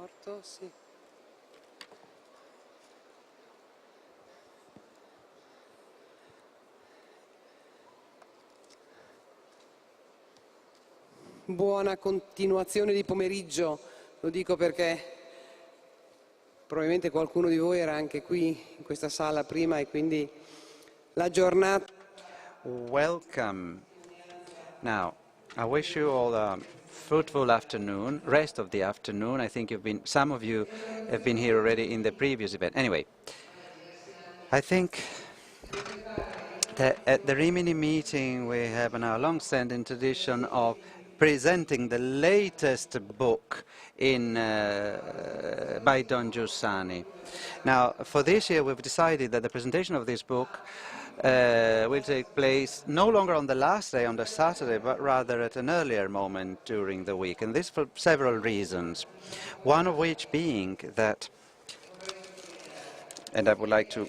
porto, sì. Buona continuazione di pomeriggio, lo dico perché probabilmente qualcuno di voi era anche qui in questa sala prima e quindi la giornata. Welcome. Now, I wish you all a fruitful afternoon, rest of the afternoon. I think some of you have been here already in the previous event. Anyway, I think that at the Rimini meeting we have a long-standing tradition of presenting the latest book by Don Giussani. Now, for this year we've decided that the presentation of this book will take place no longer on the last day, on the Saturday, but rather at an earlier moment during the week, and this for several reasons. One of which being that, and I would like to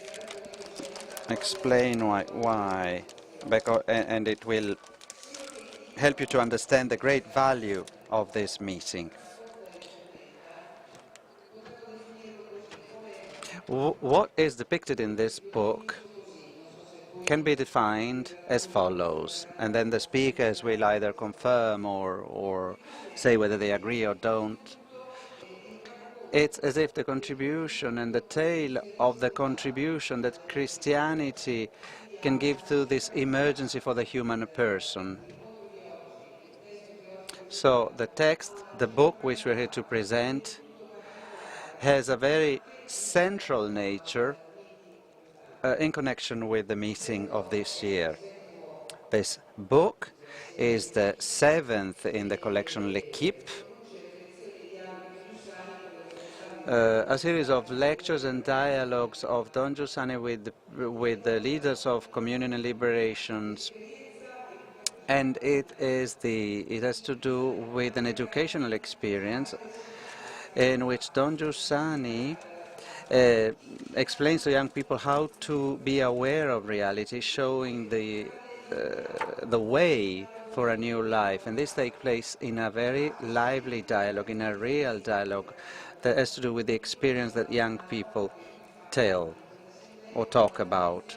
explain why, and it will help you to understand the great value of this meeting. What is depicted in this book can be defined as follows, and then the speakers will either confirm or say whether they agree or don't. It's as if the contribution and the tale of the contribution that Christianity can give to this emergency for the human person. So the text, the book which we're here to present, has a very central nature in connection with the meeting of this year. This book is the 7th in the collection L'Equipe, a series of lectures and dialogues of Don Giussani with the leaders of communion and liberations, and it has to do with an educational experience in which Don Giussani explains to young people how to be aware of reality, showing the way for a new life. And this takes place in a very lively dialogue, in a real dialogue that has to do with the experience that young people tell or talk about.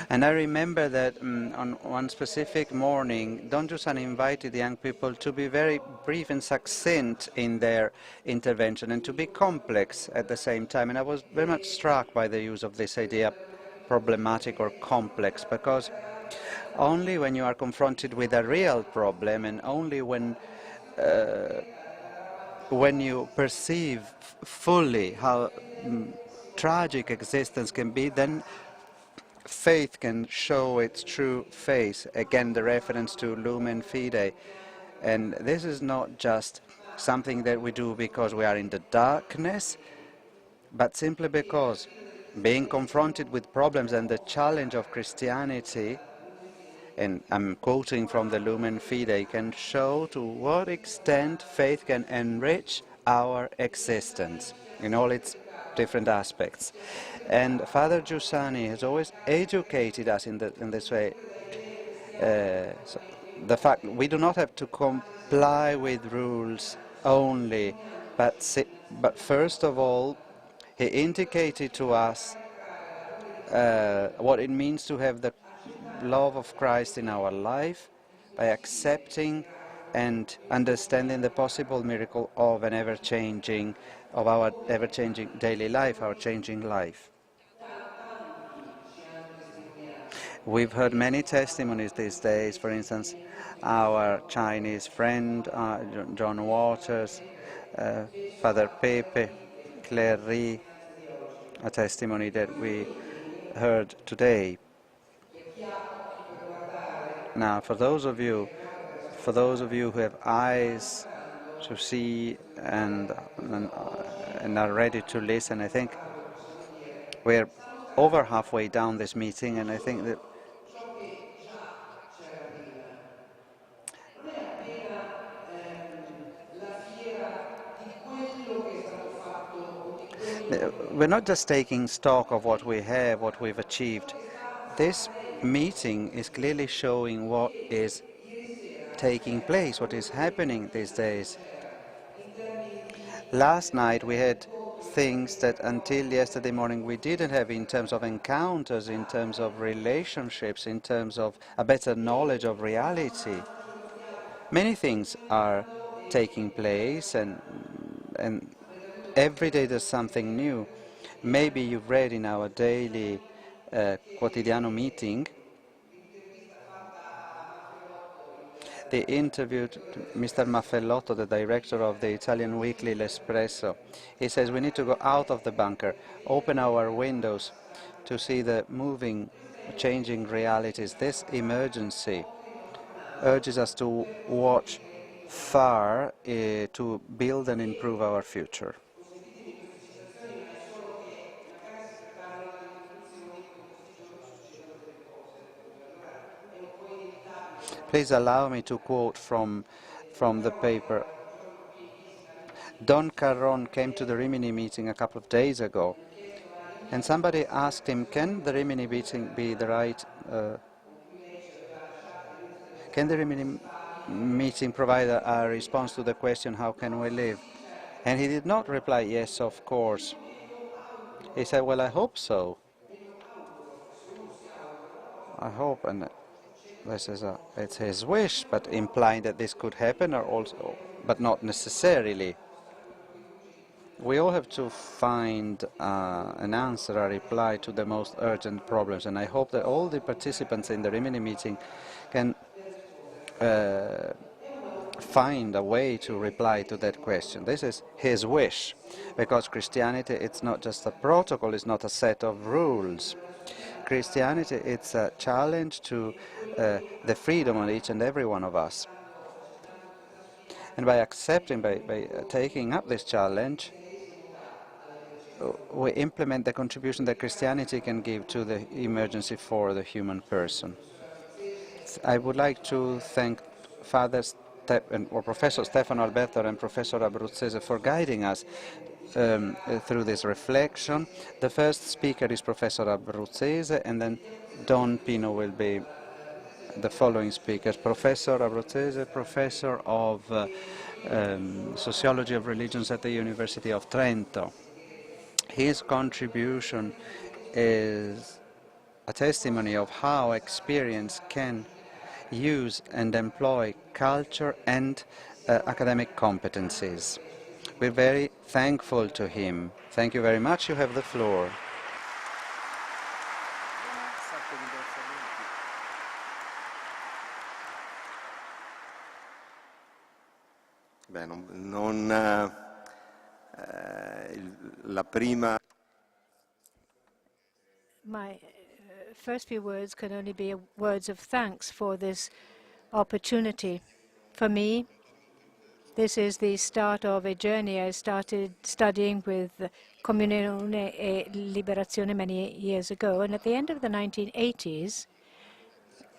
And I remember that on one specific morning, Don Giussani invited the young people to be very brief and succinct in their intervention and to be complex at the same time. And I was very much struck by the use of this idea, problematic or complex, because only when you are confronted with a real problem and only when you perceive fully how tragic existence can be, then faith can show its true face. Again, the reference to lumen fide. And this is not just something that we do because we are in the darkness, but simply because being confronted with problems and the challenge of Christianity, and I'm quoting from the Lumen Fide, can show to what extent faith can enrich our existence in all its different aspects. And Father Giussani has always educated us in this way. So the fact we do not have to comply with rules only, but first of all, he indicated to us what it means to have the love of Christ in our life by accepting and understanding the possible miracle of our ever-changing daily life, our changing life. We've heard many testimonies these days. For instance, our Chinese friend, John Waters, Father Pepe, Claire Rie, a testimony that we heard today. Now, for those of you who have eyes to see and are ready to listen, I think we're over halfway down this meeting, and I think that we're not just taking stock of what we have, what we've achieved. This meeting is clearly showing what is taking place, what is happening these days. Last night we had things that until yesterday morning we didn't have in terms of encounters, in terms of relationships, in terms of a better knowledge of reality. Many things are taking place, and every day there's something new. Maybe you've read in our daily quotidiano meeting, they interviewed Mr. Maffellotto, the director of the Italian weekly L'Espresso. He says we need to go out of the bunker, open our windows to see the moving, changing realities. This emergency urges us to watch far to build and improve our future. Please allow me to quote from the paper. Don Carron came to the Rimini meeting a couple of days ago, and somebody asked him, can the Rimini meeting be the right, can the Rimini meeting provide a response to the question, how can we live? And he did not reply, yes, of course. He said, well, I hope so. I hope, and this is it's his wish, but implying that this could happen, or also, but not necessarily. We all have to find an answer, a reply to the most urgent problems, and I hope that all the participants in the Rimini meeting can find a way to reply to that question. This is his wish, because Christianity, it's not just a protocol, it's not a set of rules. Christianity, it's a challenge to the freedom of each and every one of us. And by accepting, by taking up this challenge, we implement the contribution that Christianity can give to the emergency for the human person. I would like to thank Professor Stefano, Alberto and Professor Abbruzzese for guiding us through this reflection. The first speaker is Professor Abbruzzese, and then Don Pino will be the following speakers. Professor Abbruzzese, Professor of Sociology of Religions at the University of Trento. His contribution is a testimony of how experience can use and employ culture and academic competencies. We're very thankful to him. Thank you very much. You have the floor. Beh, la prima. My first few words can only be words of thanks for this opportunity. For me, this is the start of a journey. I started studying with Comunione e Liberazione many years ago, and at the end of the 1980s,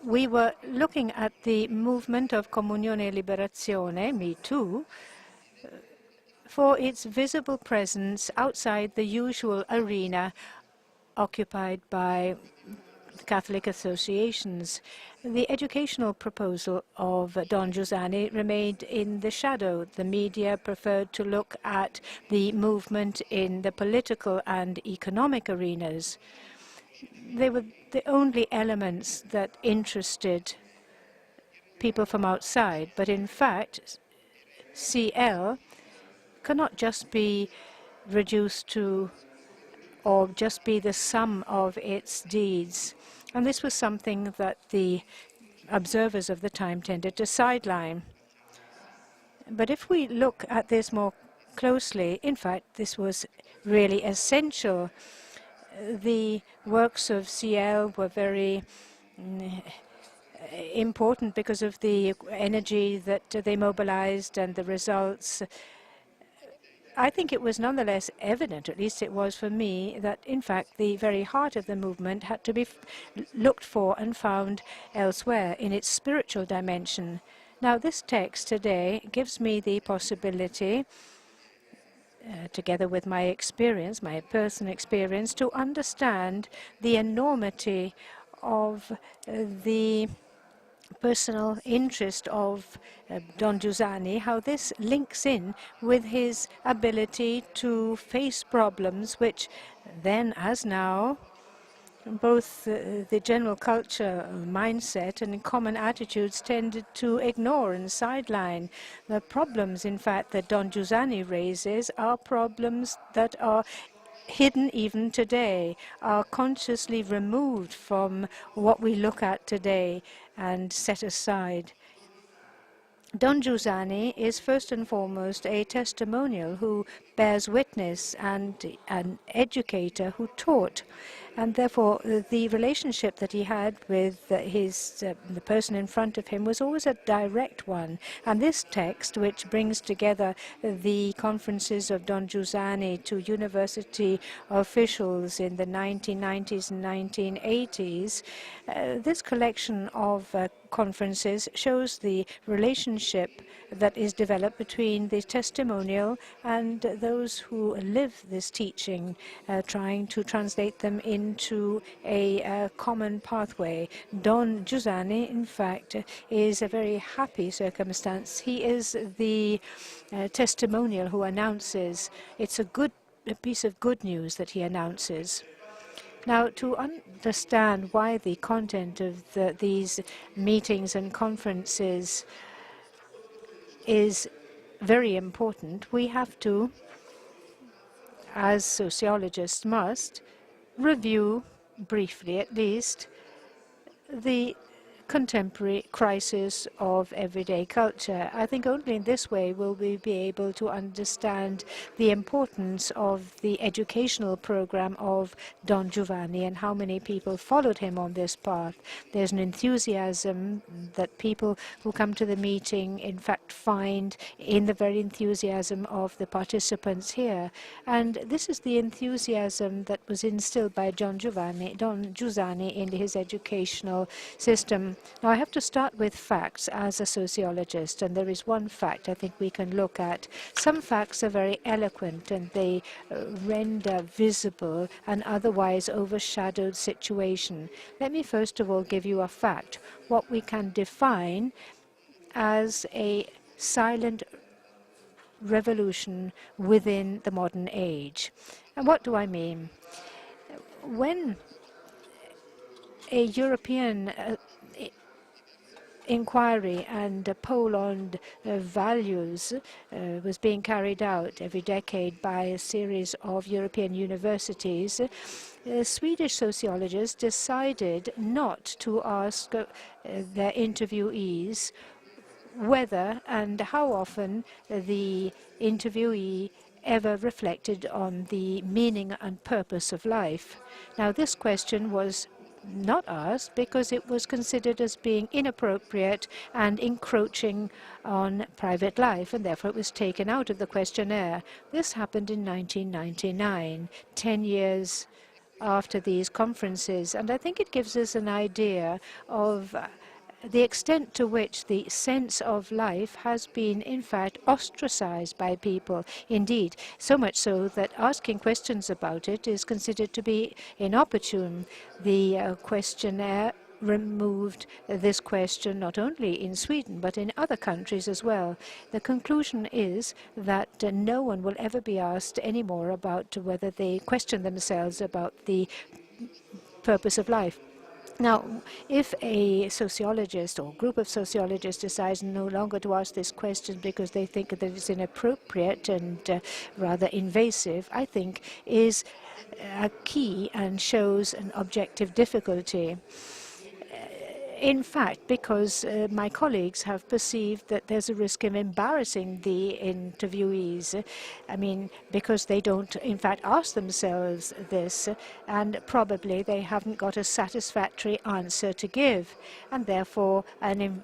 we were looking at the movement of Comunione e Liberazione, me too, for its visible presence outside the usual arena occupied by Catholic associations. The educational proposal of Don Giussani remained in the shadow. The media preferred to look at the movement in the political and economic arenas. They were the only elements that interested people from outside. But in fact, CL cannot just be reduced to or just be the sum of its deeds. And this was something that the observers of the time tended to sideline. But if we look at this more closely, in fact, this was really essential. The works of CL were very important because of the energy that they mobilized and the results. I think it was nonetheless evident, at least it was for me, that in fact the very heart of the movement had to be looked for and found elsewhere in its spiritual dimension. Now this text today gives me the possibility, together with my experience, my personal experience, to understand the enormity of the personal interest of Don Giussani, how this links in with his ability to face problems which then, as now, both the general culture mindset and common attitudes tended to ignore and sideline. The problems, in fact, that Don Giussani raises are problems that are hidden even today, are consciously removed from what we look at today and set aside. Don Giussani is first and foremost a testimonial who bears witness and an educator who taught. And therefore, the relationship that he had with the person in front of him was always a direct one. And this text, which brings together the conferences of Don Giussani to university officials in the 1990s and 1980s, this collection of conferences shows the relationship that is developed between the testimonial and those who live this teaching, trying to translate them into a common pathway. Don Giussani, in fact, is a very happy circumstance. He is the testimonial who announces. It's a piece of good news that he announces. Now, to understand why the content of these meetings and conferences is very important, we have to, as sociologists must, review, briefly at least, the contemporary crisis of everyday culture. I think only in this way will we be able to understand the importance of the educational program of Don Giussani and how many people followed him on this path. There's an enthusiasm that people who come to the meeting in fact find in the very enthusiasm of the participants here. And this is the enthusiasm that was instilled by Don Giussani in his educational system. Now, I have to start with facts as a sociologist, and there is one fact I think we can look at. Some facts are very eloquent, and they render visible an otherwise overshadowed situation. Let me first of all give you a fact, what we can define as a silent revolution within the modern age. And what do I mean? When a European inquiry and a poll on values was being carried out every decade by a series of European universities, Swedish sociologists decided not to ask their interviewees whether and how often the interviewee ever reflected on the meaning and purpose of life. Now, this question was not asked because it was considered as being inappropriate and encroaching on private life, and therefore it was taken out of the questionnaire. This happened in 1999, 10 years after these conferences, and I think it gives us an idea of the extent to which the sense of life has been, in fact, ostracized by people. Indeed, so much so that asking questions about it is considered to be inopportune. The questionnaire removed this question not only in Sweden but in other countries as well. The conclusion is that no one will ever be asked any more about whether they question themselves about the purpose of life. Now, if a sociologist or group of sociologists decides no longer to ask this question because they think that it's inappropriate and rather invasive, I think is a key and shows an objective difficulty. In fact, because my colleagues have perceived that there's a risk of embarrassing the interviewees. I mean, because they don't, in fact, ask themselves this, and probably they haven't got a satisfactory answer to give, and therefore an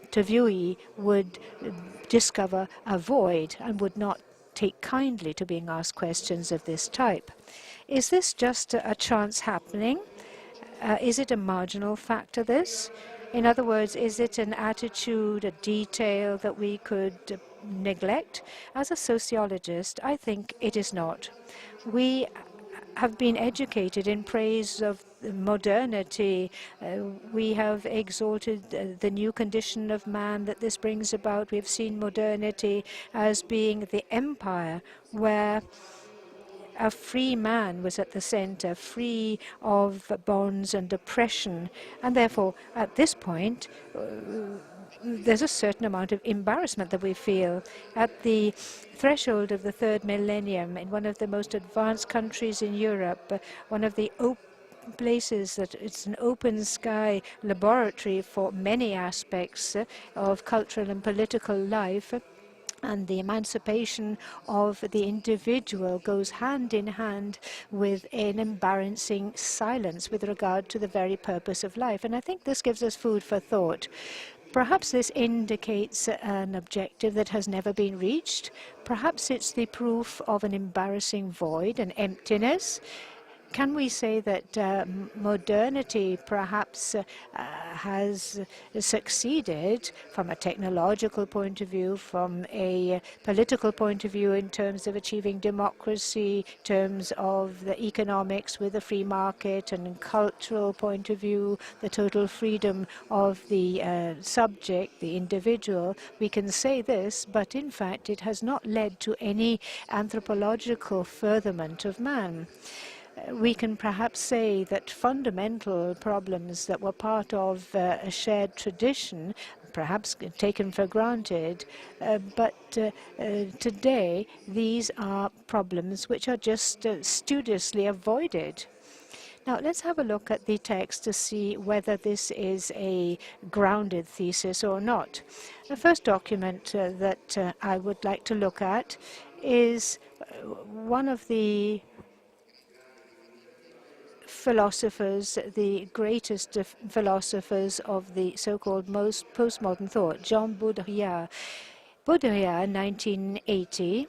interviewee would discover a void and would not take kindly to being asked questions of this type. Is this just a chance happening? Is it a marginal factor, this? In other words, is it an attitude, a detail that we could neglect? As a sociologist, I think it is not. We have been educated in praise of modernity. We have exalted the new condition of man that this brings about. We've seen modernity as being the empire where a free man was at the center, free of bonds and oppression. And therefore, at this point, there's a certain amount of embarrassment that we feel. At the threshold of the third millennium, in one of the most advanced countries in Europe, one of the places that it's an open sky laboratory for many aspects of cultural and political life, and the emancipation of the individual goes hand in hand with an embarrassing silence with regard to the very purpose of life. And I think this gives us food for thought. Perhaps this indicates an objective that has never been reached. Perhaps it's the proof of an embarrassing void, an emptiness. Can we say that modernity perhaps has succeeded from a technological point of view, from a political point of view in terms of achieving democracy, in terms of the economics with the free market, and cultural point of view, the total freedom of the subject, the individual? We can say this, but in fact it has not led to any anthropological furtherment of man. We can perhaps say that fundamental problems that were part of a shared tradition, perhaps taken for granted, but today these are problems which are just studiously avoided. Now, let's have a look at the text to see whether this is a grounded thesis or not. The first document that I would like to look at is one of the philosophers, the greatest philosophers of the so-called most postmodern thought, Jean Baudrillard. Baudrillard, 1980,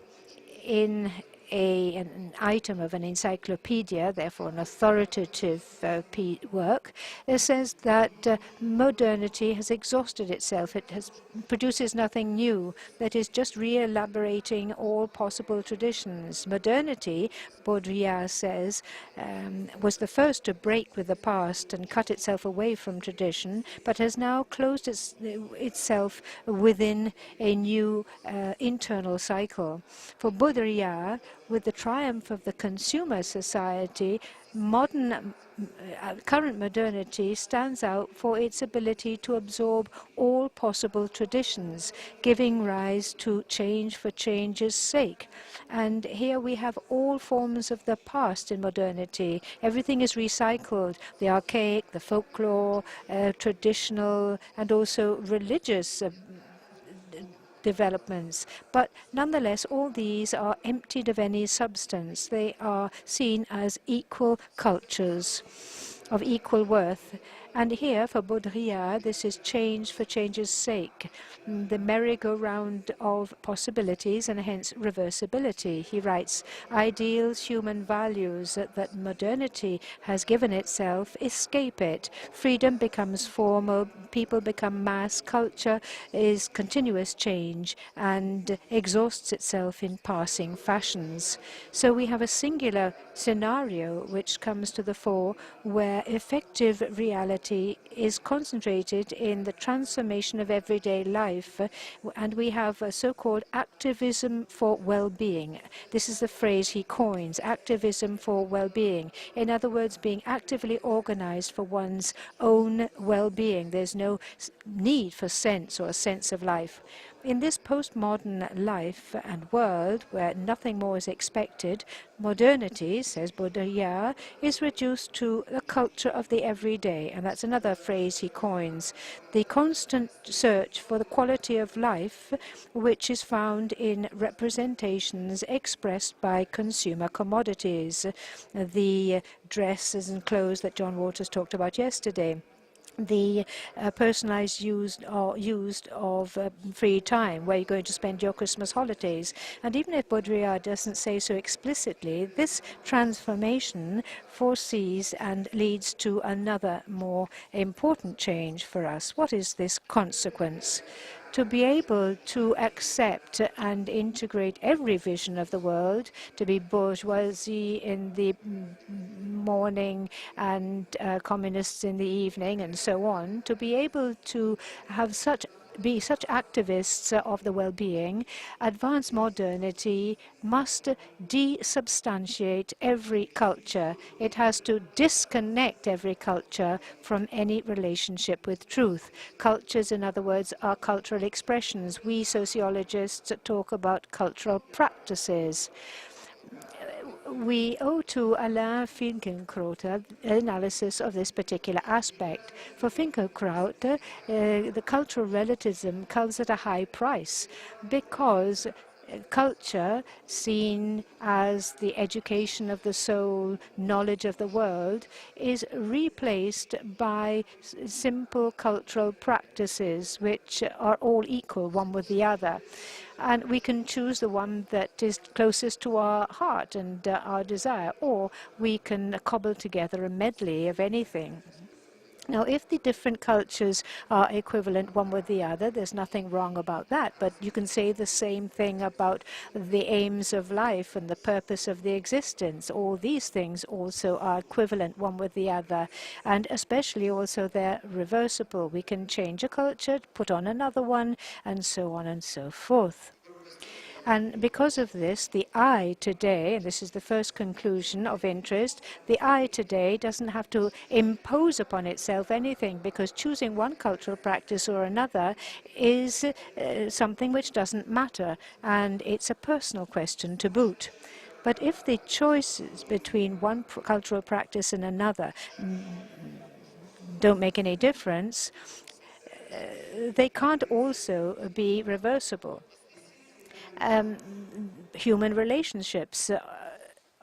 in an item of an encyclopedia, therefore an authoritative work, says that modernity has exhausted itself. It produces nothing new, that is just re-elaborating all possible traditions. Modernity, Baudrillard says, was the first to break with the past and cut itself away from tradition, but has now closed itself within a new internal cycle. For Baudrillard, with the triumph of the consumer society, current modernity stands out for its ability to absorb all possible traditions, giving rise to change for change's sake. And here we have all forms of the past in modernity. Everything is recycled, the archaic, the folklore, traditional, and also religious developments. But nonetheless, all these are emptied of any substance. They are seen as equal cultures of equal worth. And here, for Baudrillard, this is change for change's sake, the merry-go-round of possibilities and hence reversibility. He writes, ideals, human values that modernity has given itself escape it. Freedom becomes formal, people become mass, culture is continuous change and exhausts itself in passing fashions. So we have a singular scenario which comes to the fore where effective reality is concentrated in the transformation of everyday life, and we have a so-called activism for well-being. This is the phrase he coins, activism for well-being. In other words, being actively organized for one's own well-being. There's no need for sense or a sense of life. In this postmodern life and world where nothing more is expected, modernity, says Baudrillard, is reduced to the culture of the everyday, and that's another phrase he coins, the constant search for the quality of life which is found in representations expressed by consumer commodities, the dresses and clothes that John Waters talked about yesterday, the personalized use of free time, where you're going to spend your Christmas holidays. And even if Baudrillard doesn't say so explicitly, this transformation foresees and leads to another more important change for us. What is this consequence? to be able to accept and integrate every vision of the world, to be bourgeoisie in the morning and communists in the evening and so on, to be able to have be such activists of the well-being, advanced modernity must desubstantiate every culture. It has to disconnect every culture from any relationship with truth. Cultures, in other words, are cultural expressions. We sociologists talk about cultural practices. We owe to Alain Finkielkraut analysis of this particular aspect. For Finkielkraut, the cultural relativism comes at a high price because culture, seen as the education of the soul, knowledge of the world, is replaced by simple cultural practices which are all equal, one with the other. And we can choose the one that is closest to our heart and our desire, or we can cobble together a medley of anything. Now, if the different cultures are equivalent one with the other, there's nothing wrong about that. But you can say the same thing about the aims of life and the purpose of the existence. All these things also are equivalent one with the other. And especially also they're reversible. We can change a culture, put on another one, and so on and so forth. And because of this, the I today, and this is the first conclusion of interest, the I today doesn't have to impose upon itself anything, because choosing one cultural practice or another is something which doesn't matter, and it's a personal question to boot. But if the choices between one cultural practice and another don't make any difference, they can't also be reversible. Human relationships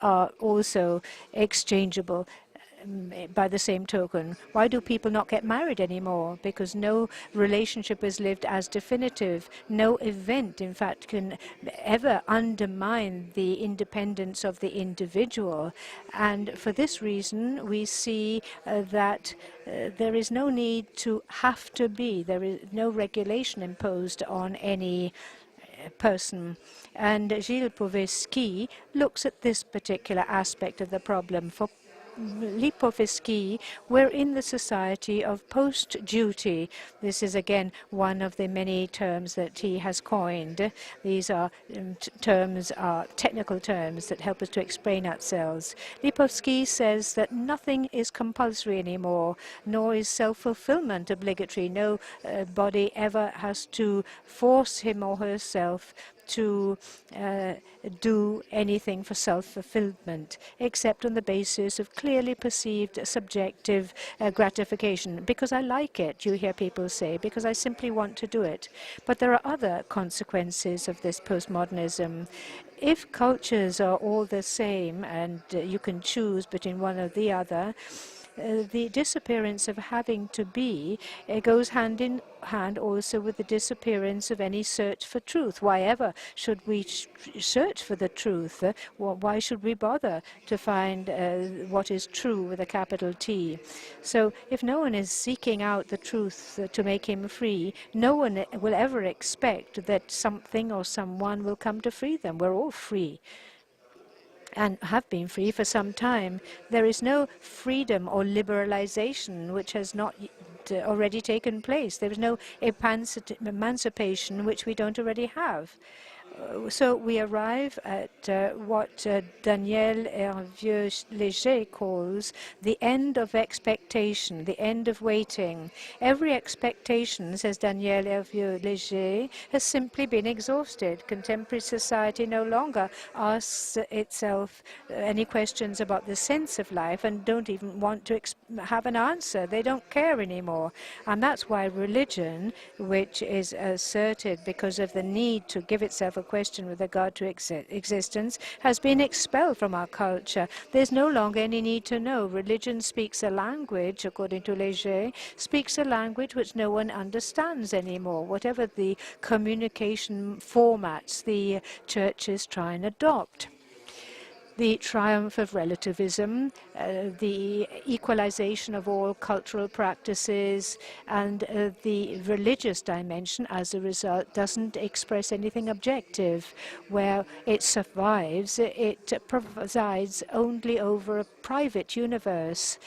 are also exchangeable by the same token. Why do people not get married anymore? Because no relationship is lived as definitive. No event, in fact, can ever undermine the independence of the individual. And for this reason, we see that there is no need to have to be. There is no regulation imposed on any person. And Gilles Povesky looks at this particular aspect of the problem. For Lipovetsky, we're in the society of post-duty. This is again one of the many terms that he has coined. These are technical terms that help us to explain ourselves. Lipovetsky says that nothing is compulsory anymore, nor is self-fulfillment obligatory. No body ever has to force him or herself to do anything for self-fulfillment, except on the basis of clearly perceived subjective gratification. Because I like it, you hear people say, because I simply want to do it. But there are other consequences of this postmodernism. If cultures are all the same and you can choose between one or the other, the disappearance of having to be goes hand in hand also with the disappearance of any search for truth. Why ever should we search for the truth? Why should we bother to find what is true with a capital T? So if no one is seeking out the truth to make him free, no one will ever expect that something or someone will come to free them. We're all free and have been free for some time. There is no freedom or liberalization which has not already taken place. There is no emancipation which we don't already have. So we arrive at what Daniel Hervieux-Léger calls the end of expectation, the end of waiting. Every expectation, says Daniel Hervieux-Léger, has simply been exhausted. Contemporary society no longer asks itself any questions about the sense of life and don't even want to have an answer. They don't care anymore. And that's why religion, which is asserted because of the need to give itself a question with regard to existence, has been expelled from our culture. There's no longer any need to know. Religion speaks a language, according to Léger, speaks a language which no one understands anymore, whatever the communication formats the churches try and adopt. the triumph of relativism, the equalization of all cultural practices, and the religious dimension, as a result, doesn't express anything objective. Where it survives, it presides only over a private universe,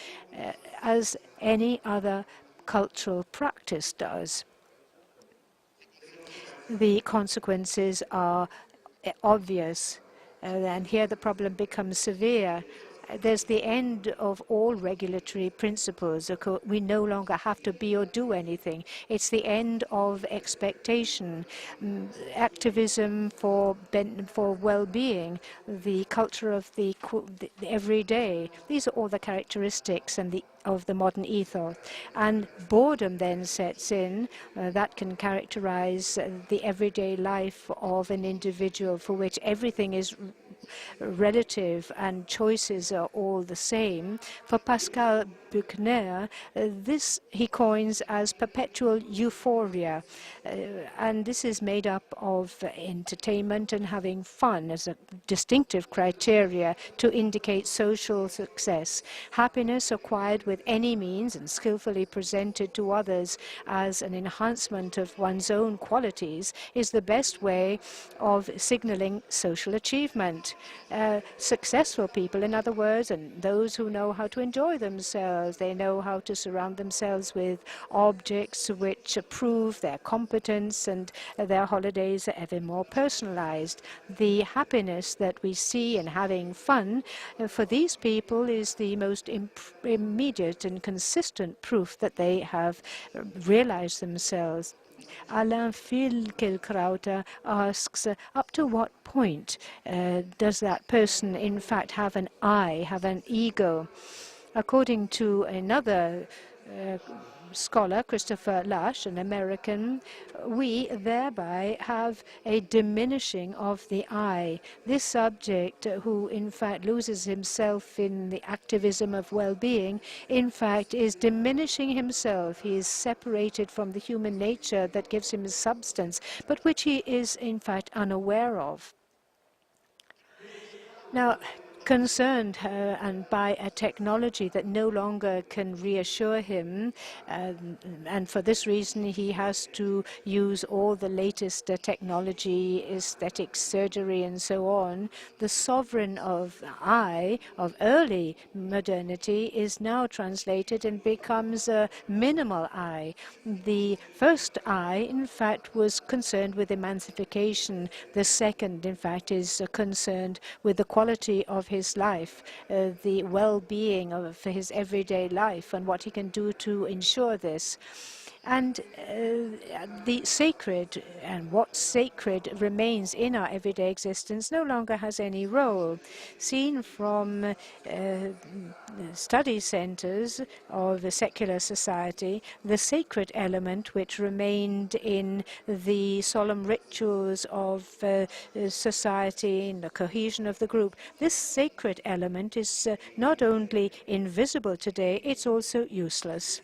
as any other cultural practice does. The consequences are obvious. And here the problem becomes severe. There's the end of all regulatory principles. We no longer have to be or do anything. It's the end of expectation, activism for well-being, the culture of the everyday. These are all the characteristics of the modern ethos. And boredom then sets in. That can characterize the everyday life of an individual, for which everything is relative and choices are all the same. For Pascal Buchner, this he coins as perpetual euphoria. And this is made up of entertainment and having fun as a distinctive criteria to indicate social success. Happiness acquired with any means and skillfully presented to others as an enhancement of one's own qualities is the best way of signaling social achievement. Successful people, in other words, and those who know how to enjoy themselves, they know how to surround themselves with objects which prove their competence, and their holidays are ever more personalized. The happiness that we see in having fun for these people is the most immediate and consistent proof that they have realized themselves. Alain Finkielkraut asks, up to what point does that person in fact have an I, have an ego? According to another scholar, Christopher Lasch, an American, we thereby have a diminishing of the I. This subject, who in fact loses himself in the activism of well-being, in fact is diminishing himself. He is separated from the human nature that gives him substance, but which he is in fact unaware of. Now, concerned and by a technology that no longer can reassure him, and for this reason he has to use all the latest technology, aesthetic surgery and so on. The sovereign of I, of early modernity, is now translated and becomes a minimal I. The first I, in fact, was concerned with emancipation. The second, in fact, is concerned with the quality of his life, the well-being of his everyday life, and what he can do to ensure this. And the sacred and what sacred remains in our everyday existence no longer has any role. Seen from study centers of a secular society, the sacred element which remained in the solemn rituals of society, in the cohesion of the group, this sacred element is not only invisible today, it's also useless.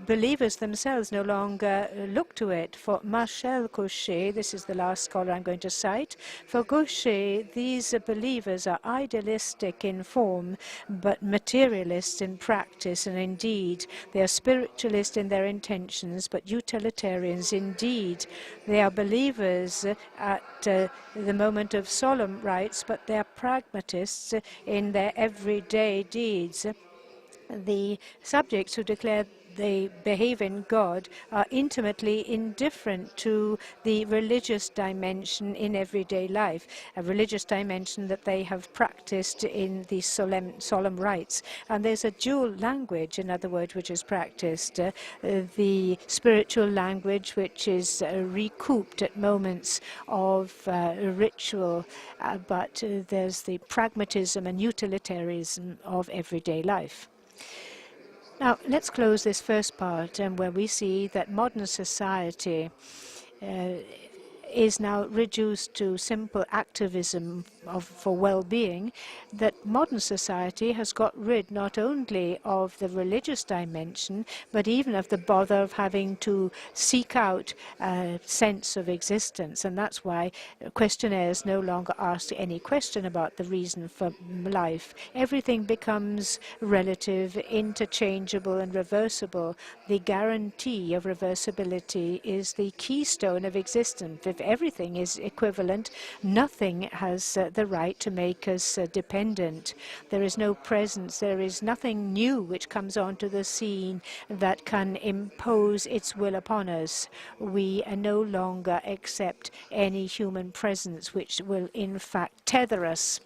Believers themselves no longer look to it. For Marcel Gauchet, this is the last scholar I'm going to cite, for Gauchet, these believers are idealistic in form, but materialist in practice and indeed. They are spiritualist in their intentions, but utilitarians indeed. They are believers at the moment of solemn rites, but they are pragmatists in their everyday deeds. The subjects who declare they behave in God are intimately indifferent to the religious dimension in everyday life, a religious dimension that they have practiced in the solemn rites. And there's a dual language, in other words, which is practiced, the spiritual language, which is recouped at moments of ritual, but there's the pragmatism and utilitarianism of everyday life. Now, let's close this first part, where we see that modern society is now reduced to simple activism for well-being, that modern society has got rid not only of the religious dimension, but even of the bother of having to seek out a sense of existence. And that's why questionnaires no longer ask any question about the reason for life. Everything becomes relative, interchangeable, and reversible. The guarantee of reversibility is the keystone of existence. If everything is equivalent, nothing has the right to make us dependent. There is no presence. There is nothing new which comes onto the scene that can impose its will upon us. We no longer accept any human presence which will in fact tether us.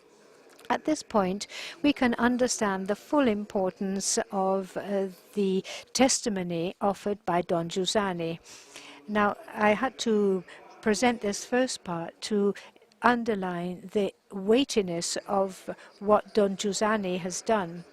At this point, we can understand the full importance of the testimony offered by Don Giussani. Now, I had to present this first part to underline the weightiness of what Don Giussani has done.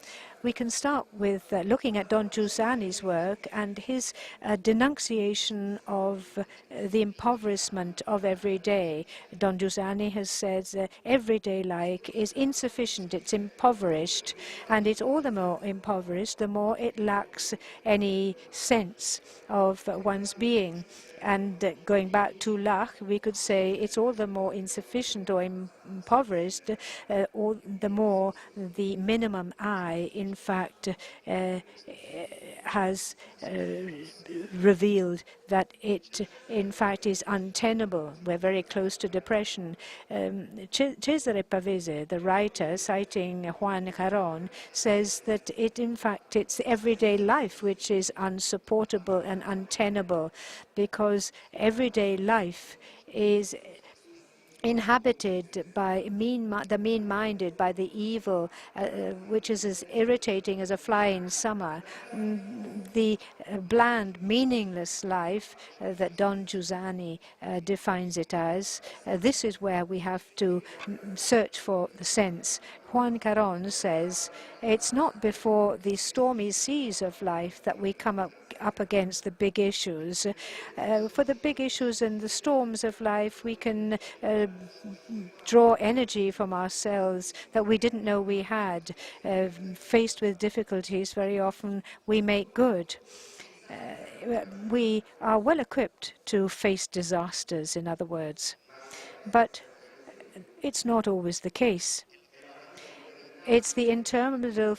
We can start with looking at Don Giussani's work and his denunciation of the impoverishment of every day. Don Giussani has said that everyday life is insufficient, it's impoverished, and it's all the more impoverished the more it lacks any sense of one's being. And going back to Lach, we could say it's all the more insufficient or impoverished, all the more the minimum I, in fact, has revealed that it, in fact, is untenable. We're very close to depression. Cesare Pavese, the writer, citing Juan Caron, says that in fact, it's everyday life which is unsupportable and untenable, because everyday life is inhabited by the mean-minded, by the evil, which is as irritating as a fly in summer. The bland, meaningless life that Don Giussani defines it as, this is where we have to search for the sense. Juan Caron says, it's not before the stormy seas of life that we come up against the big issues. For the big issues and the storms of life, we can draw energy from ourselves that we didn't know we had. Faced with difficulties, very often we make good. We are well equipped to face disasters, in other words. But it's not always the case. It's the interminable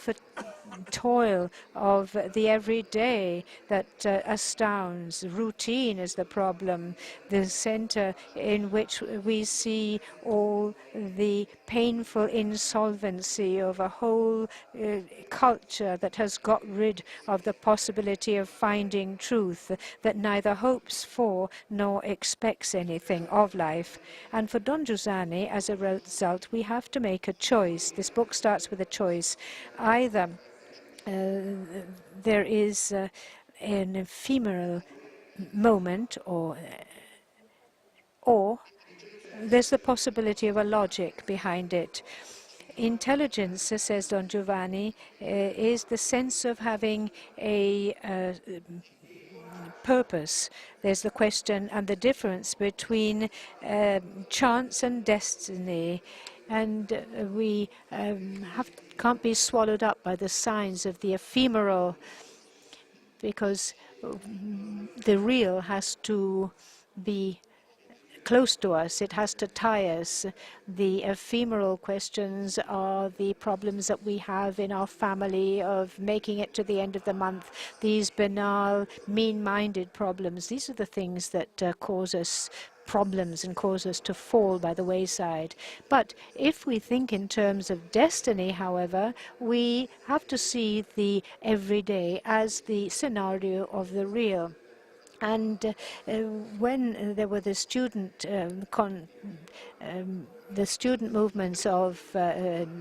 toil of the everyday that astounds. Routine is the problem, the center in which we see all the painful insolvency of a whole culture that has got rid of the possibility of finding truth, that neither hopes for nor expects anything of life. And for Don Giussani, as a result, we have to make a choice. This book starts with a choice. Either there is an ephemeral moment, or there's the possibility of a logic behind it. Intelligence, says Don Giovanni, is the sense of having a purpose. There's the question and the difference between chance and destiny. And we can't be swallowed up by the signs of the ephemeral, because the real has to be close to us. It has to tie us. The ephemeral questions are the problems that we have in our family of making it to the end of the month. These banal, mean-minded problems. These are the things that cause us problems and cause us to fall by the wayside. But if we think in terms of destiny, however, we have to see the everyday as the scenario of the real. And when there were the student movements of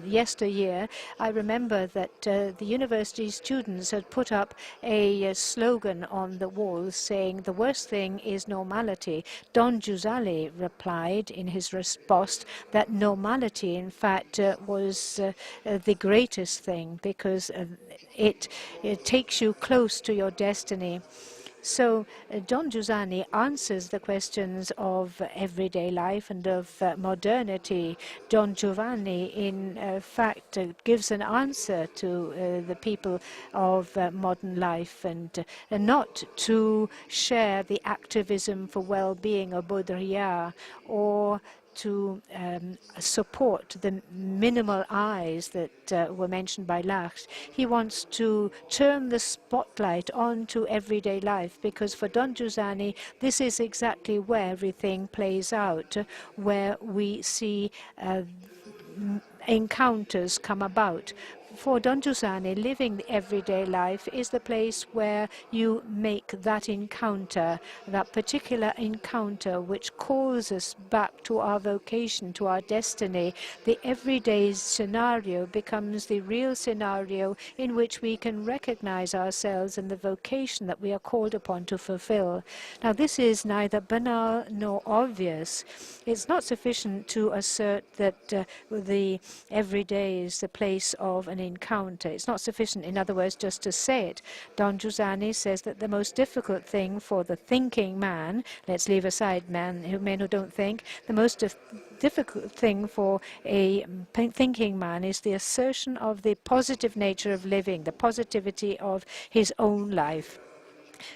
yesteryear, I remember that the university students had put up a slogan on the walls saying, the worst thing is normality. Don Giussani replied in his response that normality, in fact, was the greatest thing, because it takes you close to your destiny. So Don Giussani answers the questions of everyday life and of modernity. Don Giovanni, in fact, gives an answer to the people of modern life, and not to share the activism for well-being of Baudrillard, or to support the minimal eyes that were mentioned by Lach. He wants to turn the spotlight onto everyday life, because for Don Giussani, this is exactly where everything plays out, where we see encounters come about. For Don Giussani, living the everyday life is the place where you make that encounter, that particular encounter which calls us back to our vocation, to our destiny. The everyday scenario becomes the real scenario in which we can recognize ourselves and the vocation that we are called upon to fulfill. Now, this is neither banal nor obvious. It's not sufficient to assert that the everyday is the place of an encounter. It's not sufficient, in other words, just to say it. Don Giussani says that the most difficult thing for the thinking man, let's leave aside men who don't think, the most difficult thing for a thinking man is the assertion of the positive nature of living, the positivity of his own life.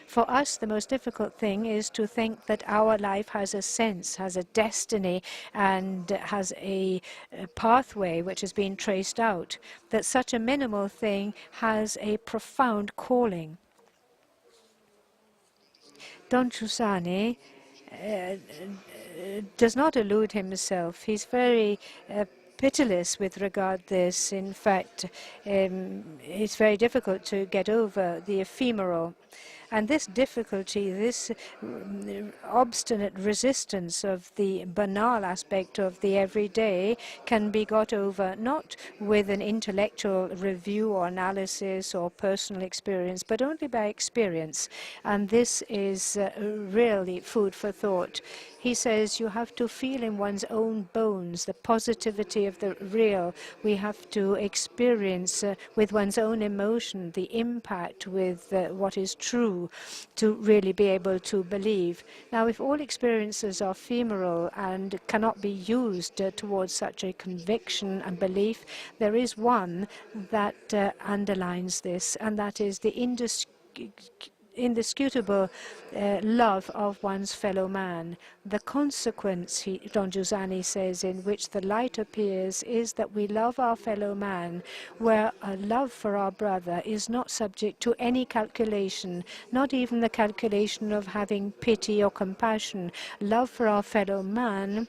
For us, the most difficult thing is to think that our life has a sense, has a destiny, and has a pathway which has been traced out, that such a minimal thing has a profound calling. Don Giussani does not elude himself. He's very pitiless with regard to this. In fact, it's very difficult to get over the ephemeral. And this difficulty, this obstinate resistance of the banal aspect of the everyday can be got over not with an intellectual review or analysis or personal experience, but only by experience. And this is really food for thought. He says you have to feel in one's own bones the positivity of the real. We have to experience with one's own emotion the impact with what is true to really be able to believe. Now, if all experiences are ephemeral and cannot be used towards such a conviction and belief, there is one that underlines this, and that is the indisputable love of one's fellow man. The consequence, Don Giussani says, in which the light appears is that we love our fellow man, where a love for our brother is not subject to any calculation, not even the calculation of having pity or compassion. Love for our fellow man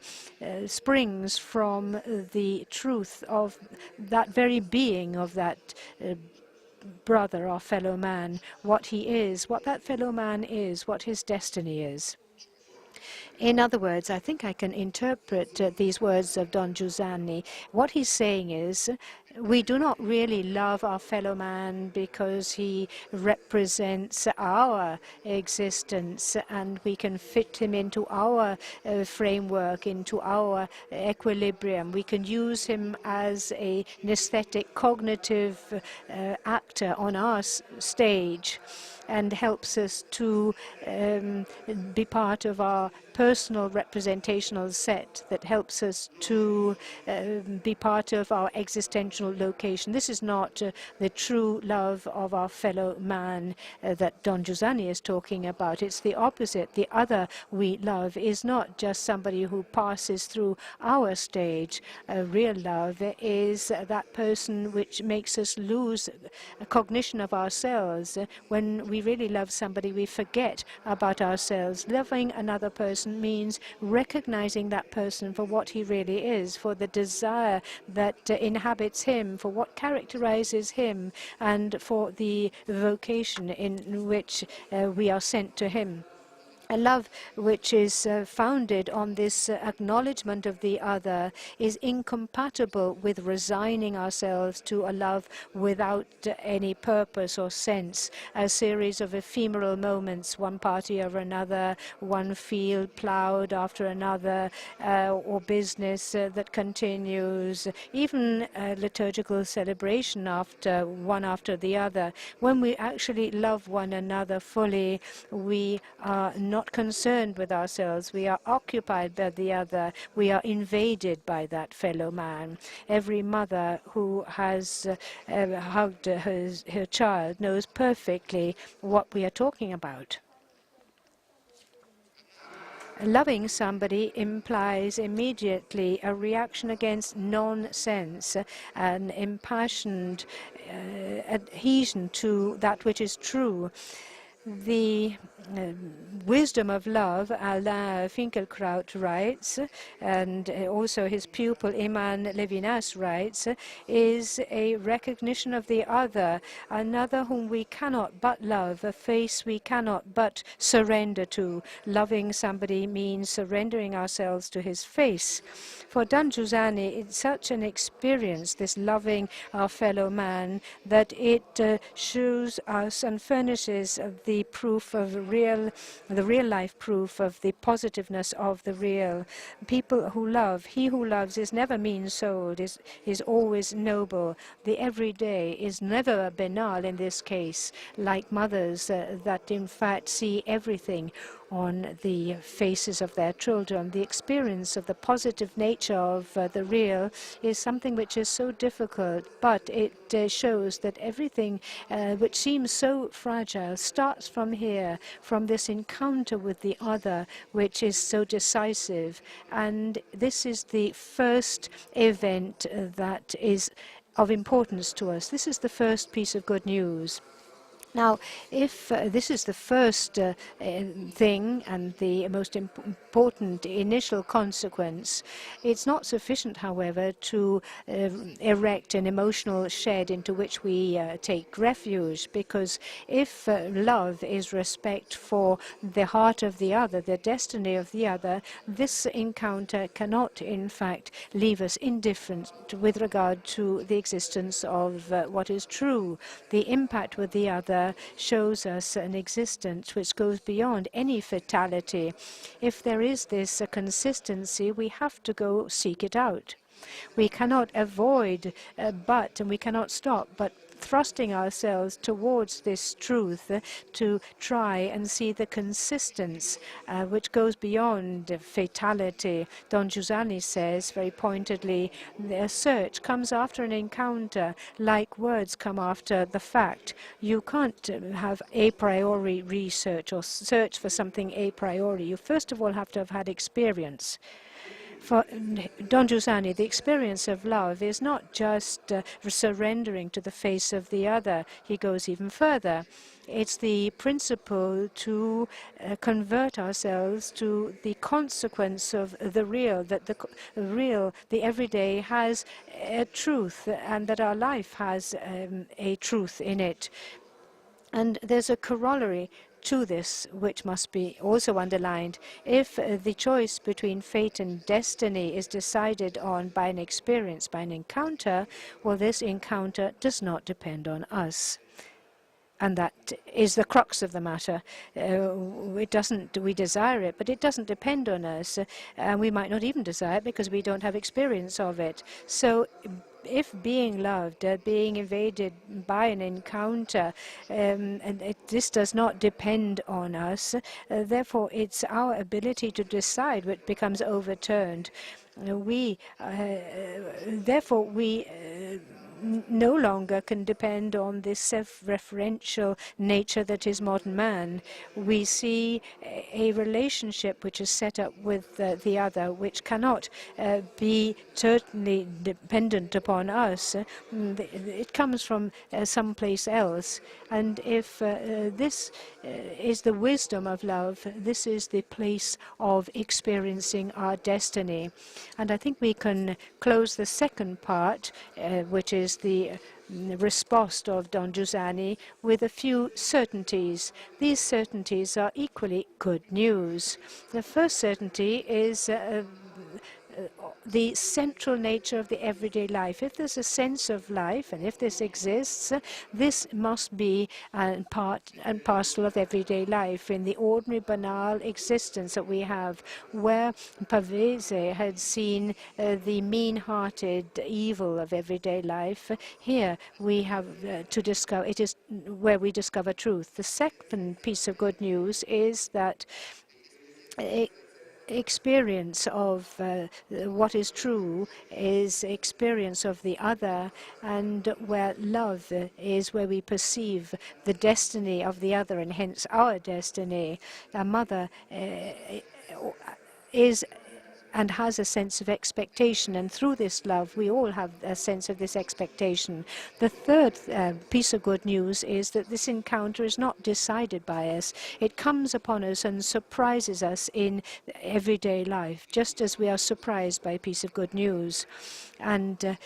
springs from the truth of that very being of that brother or fellow man, what he is, what that fellow man is, what his destiny is. In other words, I think I can interpret these words of Don Giussani. What he's saying is, we do not really love our fellow man because he represents our existence and we can fit him into our framework, into our equilibrium. We can use him as an aesthetic, cognitive actor on our stage, and helps us to be part of our personal representational set, that helps us to be part of our existential location. This is not the true love of our fellow man that Don Giussani is talking about. It's the opposite. The other we love is not just somebody who passes through our stage. Real love is that person which makes us lose a cognition of ourselves. When we really love somebody, we forget about ourselves. Loving another person means recognizing that person for what he really is, for the desire that inhabits him, for what characterizes him, and for the vocation in which we are sent to him. A love which is founded on this acknowledgement of the other is incompatible with resigning ourselves to a love without any purpose or sense, a series of ephemeral moments, one party or another, one field ploughed after another, or business that continues, even liturgical celebration one after the other. When we actually love one another fully, we are not concerned with ourselves. We are occupied by the other. We are invaded by that fellow man. Every mother who has hugged her child knows perfectly what we are talking about. Loving somebody implies immediately a reaction against nonsense, an impassioned adhesion to that which is true. The wisdom of love, Alain Finkielkraut writes, and also his pupil Iman Levinas writes, is a recognition of the other, another whom we cannot but love, a face we cannot but surrender to. Loving somebody means surrendering ourselves to his face. For Don Giussani, it's such an experience, this loving our fellow man, that it shows us and furnishes the proof of the real life proof of the positiveness of the real. People who love, he who loves is never mean-souled, is always noble. The everyday is never banal in this case, like mothers that in fact see everything on the faces of their children. The experience of the positive nature of the real is something which is so difficult, but it shows that everything which seems so fragile starts from here, from this encounter with the other, which is so decisive. And this is the first event that is of importance to us. This is the first piece of good news. Now, if this is the first thing and the most important initial consequence, it's not sufficient, however, to erect an emotional shed into which we take refuge, because if love is respect for the heart of the other, the destiny of the other, this encounter cannot, in fact, leave us indifferent with regard to the existence of what is true. The impact with the other shows us an existence which goes beyond any fatality. If there is this consistency, we have to go seek it out. We cannot avoid and we cannot stop but thrusting ourselves towards this truth to try and see the consistence which goes beyond fatality. Don Giussani says very pointedly, a search comes after an encounter like words come after the fact. You can't have a priori research or search for something a priori. You first of all have to have had experience. For Don Giussani, the experience of love is not just surrendering to the face of the other. He goes even further. It's the principle to convert ourselves to the consequence of the real, that the real, the everyday, has a truth, and that our life has a truth in it. And there's a corollary to this, which must be also underlined. If the choice between fate and destiny is decided on by an experience, by an encounter, well, this encounter does not depend on us. And that is the crux of the matter. We desire it, but it doesn't depend on us. And we might not even desire it because we don't have experience of it. So if being loved, being invaded by an encounter, this does not depend on us, therefore it's our ability to decide which becomes overturned. Therefore we no longer can depend on this self-referential nature that is modern man. We see a relationship which is set up with the other, which cannot be totally dependent upon us. It comes from someplace else. And if this is the wisdom of love, this is the place of experiencing our destiny. And I think we can close the second part, which is is the response of Don Giussani with a few certainties. These certainties are equally good news. The first certainty is the central nature of the everyday life. If there's a sense of life, and if this exists, this must be part and parcel of everyday life in the ordinary, banal existence that we have, where Abbruzzese had seen the mean-hearted evil of everyday life. Here we have to discover, it is where we discover truth. The second piece of good news is that experience of what is true is experience of the other, and where love is where we perceive the destiny of the other and hence our destiny. A mother is and has a sense of expectation, and through this love we all have a sense of this expectation. The third piece of good news is that this encounter is not decided by us. It comes upon us and surprises us in everyday life, just as we are surprised by a piece of good news. And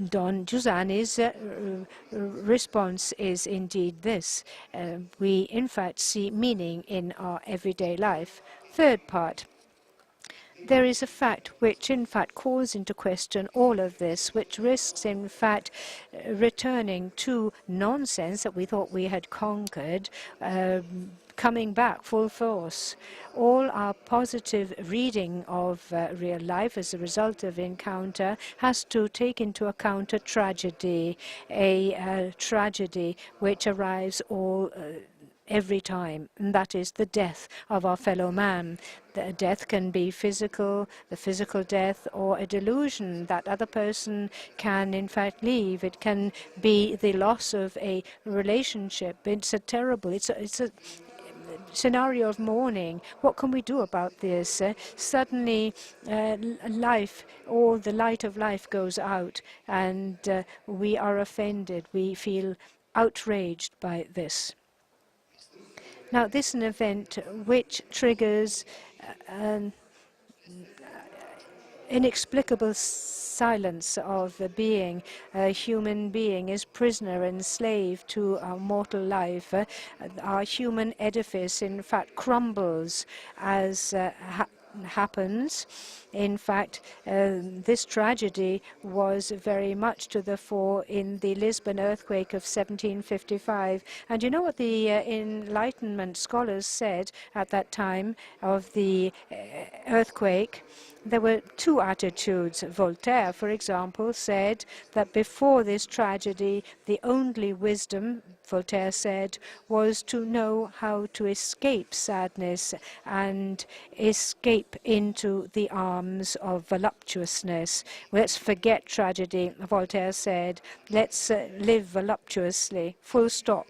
Don Giussani's response is indeed this. We in fact see meaning in our everyday life. Third part. There is a fact which, in fact, calls into question all of this, which risks, in fact, returning to nonsense that we thought we had conquered, coming back full force. All our positive reading of real life as a result of encounter has to take into account a tragedy which arrives every time, and that is the death of our fellow man. The death can be physical, the physical death, or a delusion that other person can in fact leave. It can be the loss of a relationship. It's a scenario of mourning. What can we do about this? Suddenly life, all the light of life goes out, and we are offended. We feel outraged by this. Now, this is an event which triggers an inexplicable silence of a being. A human being is prisoner and slave to our mortal life. Our human edifice, in fact, crumbles as happens. In fact, this tragedy was very much to the fore in the Lisbon earthquake of 1755. And you know what the Enlightenment scholars said at that time of the earthquake? There were two attitudes. Voltaire, for example, said that before this tragedy, the only wisdom, Voltaire said, was to know how to escape sadness and escape into the arms of voluptuousness. Let's forget tragedy, Voltaire said. Let's live voluptuously, full stop.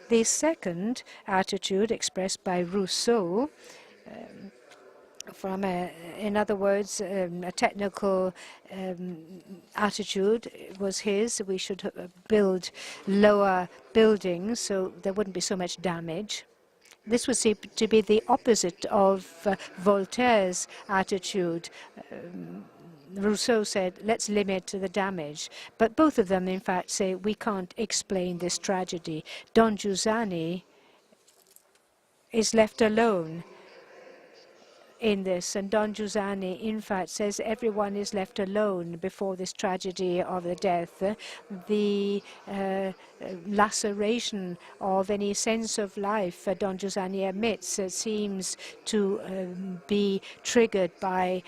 The second attitude expressed by Rousseau, in other words, a technical attitude was his. We should build lower buildings so there wouldn't be so much damage. This was to be the opposite of Voltaire's attitude. Rousseau said, let's limit the damage. But both of them, in fact, say we can't explain this tragedy. Don Giussani is left alone in this, and Don Giussani, in fact, says everyone is left alone before this tragedy of the death. The laceration of any sense of life, Don Giussani admits, seems to be triggered by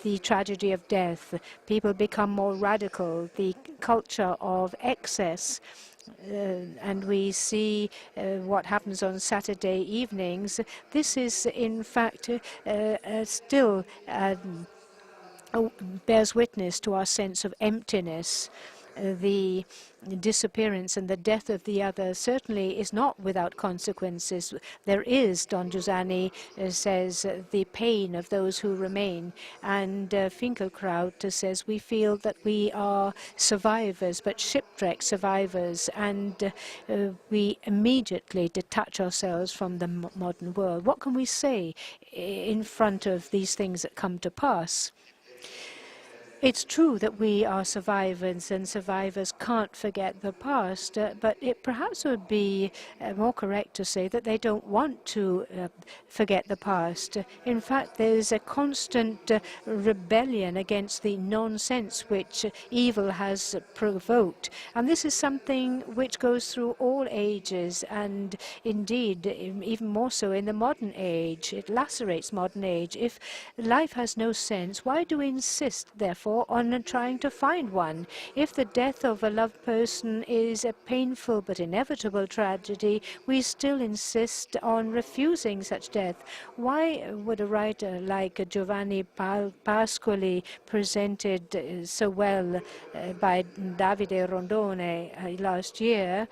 the tragedy of death. People become more radical. The culture of excess, and we see what happens on Saturday evenings. This is, in fact, still bears witness to our sense of emptiness. The disappearance and the death of the other certainly is not without consequences. There is, Don Giussani says, the pain of those who remain. And Finkelkraut says we feel that we are survivors, but shipwreck survivors, and we immediately detach ourselves from the modern world. What can we say in front of these things that come to pass? It's true that we are survivors and survivors can't forget the past, but it perhaps would be more correct to say that they don't want to forget the past. In fact, there's a constant rebellion against the nonsense which evil has provoked. And this is something which goes through all ages, and indeed even more so in the modern age. It lacerates modern age. If life has no sense, why do we insist, therefore, on trying to find one? If the death of a loved person is a painful but inevitable tragedy, we still insist on refusing such death. Why would a writer like Giovanni Pascoli, presented so well by Davide Rondone last year,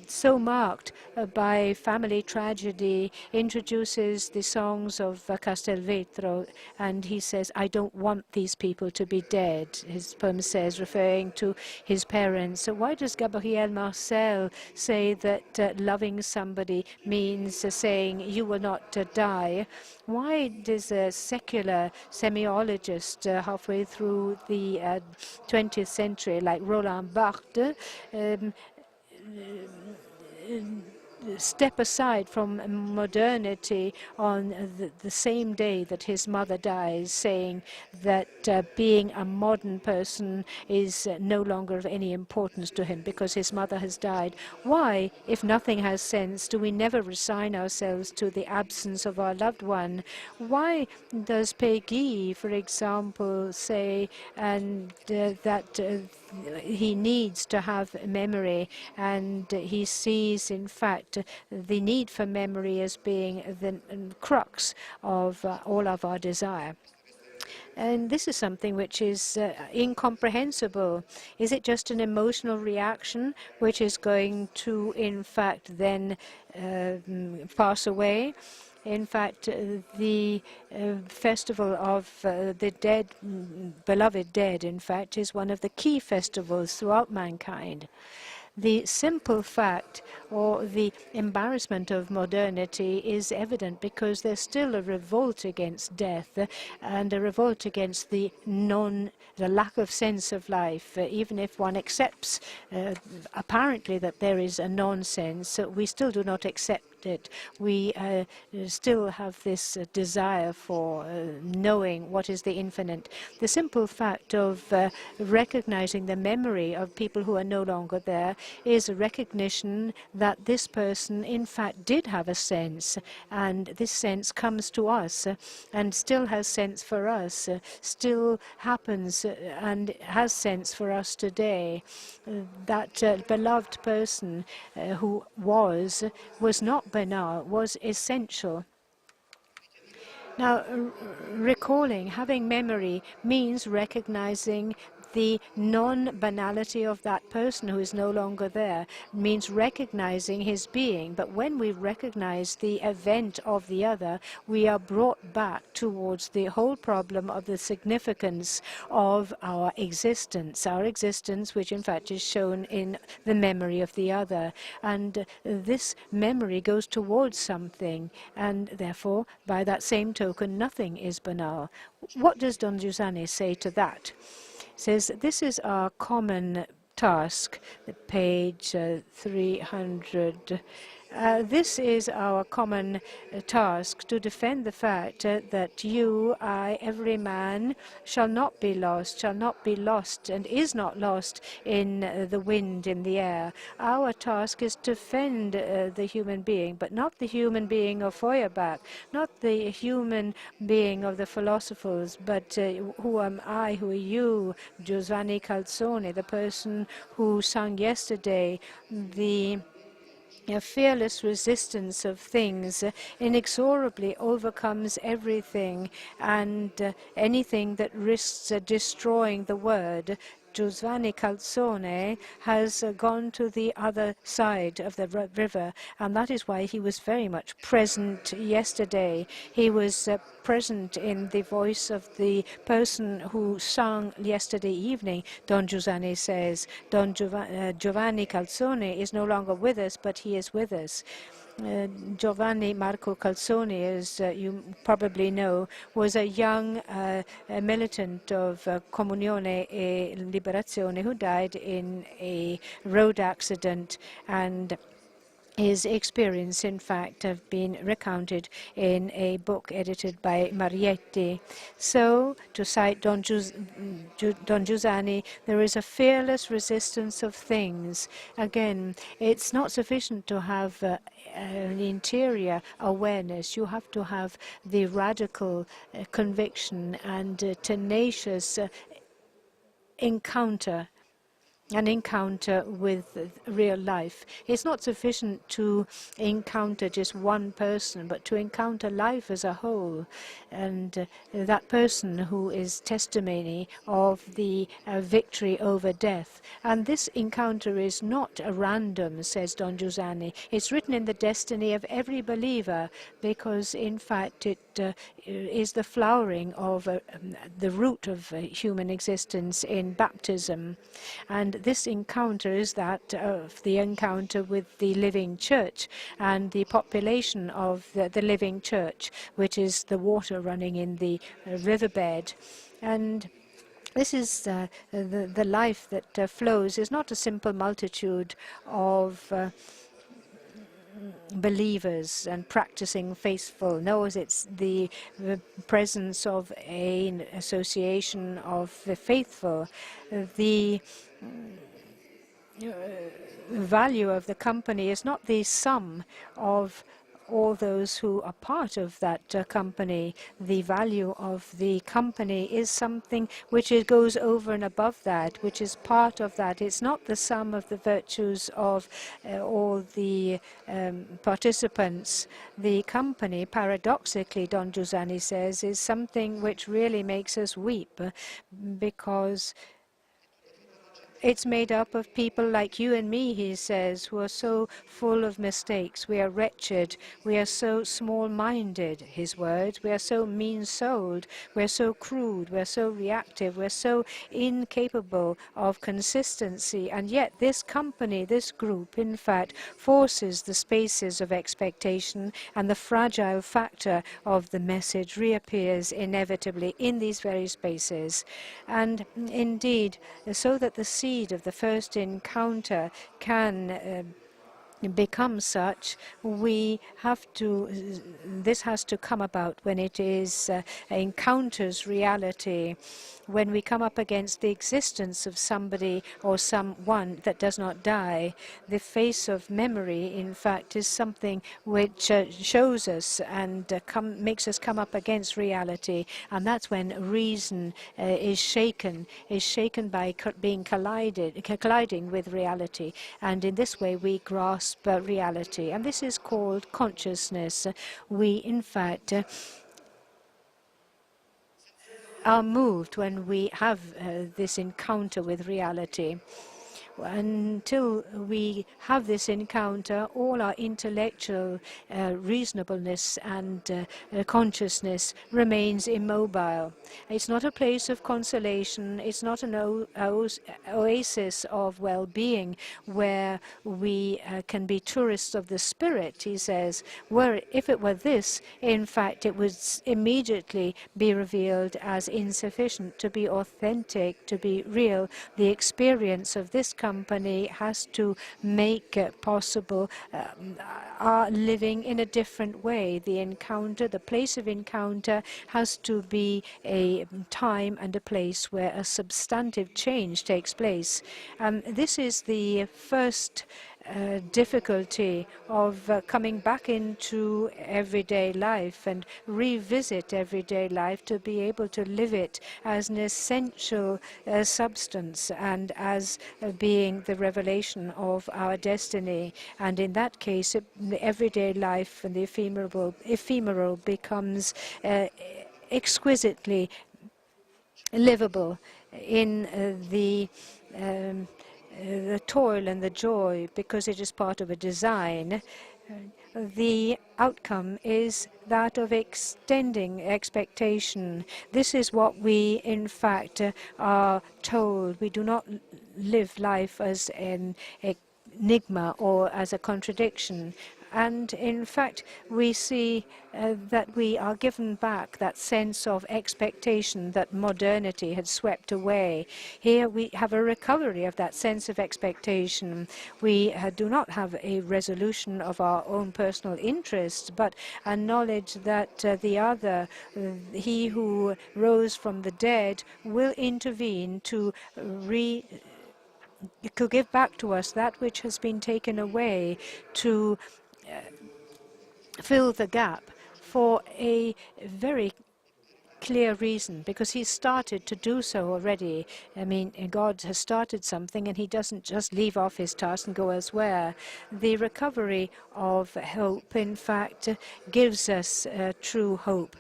so marked by family tragedy, introduces the songs of Castelvetro, and he says, I don't want these people to be dead, his poem says, referring to his parents. So why does Gabriel Marcel say that loving somebody means saying you will not die? Why does a secular semiologist halfway through the 20th century, like Roland Barthes, step aside from modernity on the same day that his mother dies, saying that being a modern person is no longer of any importance to him because his mother has died? Why, if nothing has sense, do we never resign ourselves to the absence of our loved one? Why does Peggy, for example, say that he needs to have memory, and he sees, in fact, the need for memory as being the crux of all of our desire? And this is something which is incomprehensible. Is it just an emotional reaction which is going to, in fact, then pass away? In fact, the festival of the dead, beloved dead, in fact, is one of the key festivals throughout mankind. The simple fact or the embarrassment of modernity is evident because there's still a revolt against death and a revolt against the lack of sense of life. Even if one accepts apparently that there is a nonsense, we still do not accept it. We still have this desire for knowing what is the infinite. The simple fact of recognizing the memory of people who are no longer there is a recognition that this person, in fact, did have a sense, and this sense comes to us and still has sense for us, still happens and has sense for us today. That beloved person who was not banal, was essential. Now, recalling, having memory, means recognizing the non-banality of that person who is no longer there, means recognizing his being. But when we recognize the event of the other, we are brought back towards the whole problem of the significance of our existence which in fact is shown in the memory of the other. And this memory goes towards something, and therefore, by that same token, nothing is banal. What does Don Giussani say to that? Says, this is our common task, page 300. This is our common task, to defend the fact that you, I, every man, shall not be lost, and is not lost in the wind, in the air. Our task is to defend the human being, but not the human being of Feuerbach, not the human being of the philosophers, but who am I, who are you, Giussani Calzone, the person who sang yesterday, the fearless resistance of things inexorably overcomes everything, and anything that risks destroying the word. Giussani Calzone has gone to the other side of the river, and that is why he was very much present yesterday. He was present in the voice of the person who sang yesterday evening. Don Giussani says, Giovanni Calzone is no longer with us, but he is with us. Giovanni Marco Calzoni, as you probably know, was a young militant of Comunione e Liberazione who died in a road accident, and his experience, in fact, have been recounted in a book edited by Marietti. So, to cite Don Giussani, there is a fearless resistance of things. Again, it's not sufficient to have an interior awareness. You have to have the radical conviction and tenacious an encounter with real life. It's not sufficient to encounter just one person, but to encounter life as a whole, and that person who is testimony of the victory over death. And this encounter is not random, says Don Giussani. It's written in the destiny of every believer, because in fact it is the flowering of the root of human existence in baptism. And this encounter is that of the encounter with the living church and the population of the living church, which is the water running in the riverbed. And this is the life that flows is not a simple multitude of believers and practicing faithful. No, it's the presence of an association of the faithful. The value of the company is not the sum of all those who are part of that company. The value of the company is something which goes over and above that, which is part of that. It's not the sum of the virtues of all the participants. The company, paradoxically, Don Giussani says, is something which really makes us weep, because it's made up of people like you and me, he says, who are so full of mistakes. We are wretched. We are so small-minded, his words. We are so mean-souled. We are so crude. We are so reactive. We are so incapable of consistency. And yet this company, this group, in fact, forces the spaces of expectation, and the fragile factor of the message reappears inevitably in these very spaces. And indeed, so that the seed of the first encounter can become such, this has to come about when it encounters reality, when we come up against the existence of somebody or someone that does not die. The face of memory, in fact, is something which shows us and makes us come up against reality, and that's when reason is shaken by being colliding with reality, and in this way we grasp reality, and this is called consciousness. We, in fact, are moved when we have this encounter with reality. Until we have this encounter, all our intellectual reasonableness and consciousness remains immobile. It's not a place of consolation. It's not an oasis of well-being where we can be tourists of the spirit, he says, where if it were this, in fact, it would immediately be revealed as insufficient. To be authentic, to be real, the experience of this company has to make possible our living in a different way. The encounter, the place of encounter, has to be a time and a place where a substantive change takes place. This is the first difficulty of coming back into everyday life and revisit everyday life, to be able to live it as an essential substance and as being the revelation of our destiny. And in that case, the everyday life and the ephemeral becomes exquisitely livable in the toil and the joy, because it is part of a design. The outcome is that of extending expectation. This is what we, in fact, are told. We do not live life as an enigma or as a contradiction. And in fact, we see that we are given back that sense of expectation that modernity had swept away. Here we have a recovery of that sense of expectation. We do not have a resolution of our own personal interests, but a knowledge that the other, he who rose from the dead, will intervene to give back to us that which has been taken away, to fill the gap for a very clear reason, because he started to do so already. I mean, God has started something and he doesn't just leave off his task and go elsewhere. The recovery of hope, in fact, gives us true hope.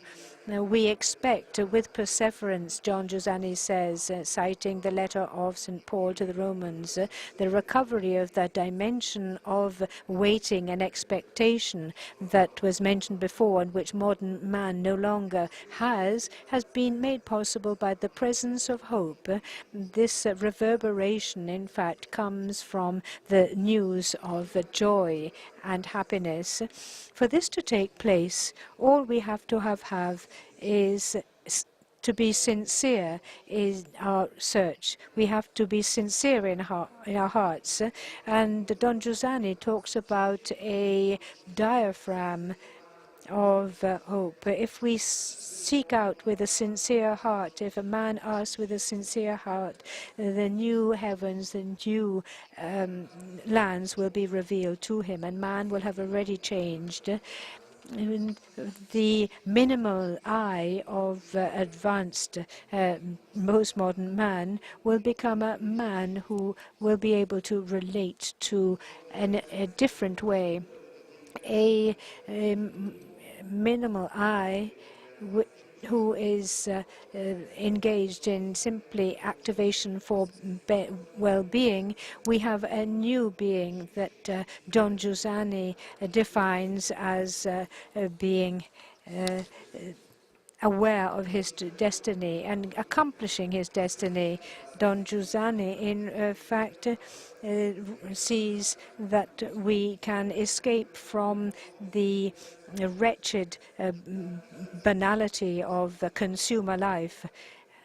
Now, we expect with perseverance, John Giussani says, citing the letter of St. Paul to the Romans, the recovery of the dimension of waiting and expectation that was mentioned before and which modern man no longer has been made possible by the presence of hope. This reverberation, in fact, comes from the news of joy and happiness. For this to take place, all we have to have is to be sincere in our search. We have to be sincere in our hearts. And Don Giussani talks about a diaphragm of hope. If we seek out with a sincere heart, if a man asks with a sincere heart, the new heavens, the new lands will be revealed to him, and man will have already changed. And the minimal I of advanced, most modern man will become a man who will be able to relate to a different way. A minimal I who is engaged in simply activation for well-being, we have a new being that Don Giussani defines as being aware of his destiny and accomplishing his destiny. Don Giussani, in fact, sees that we can escape from the wretched banality of consumer life.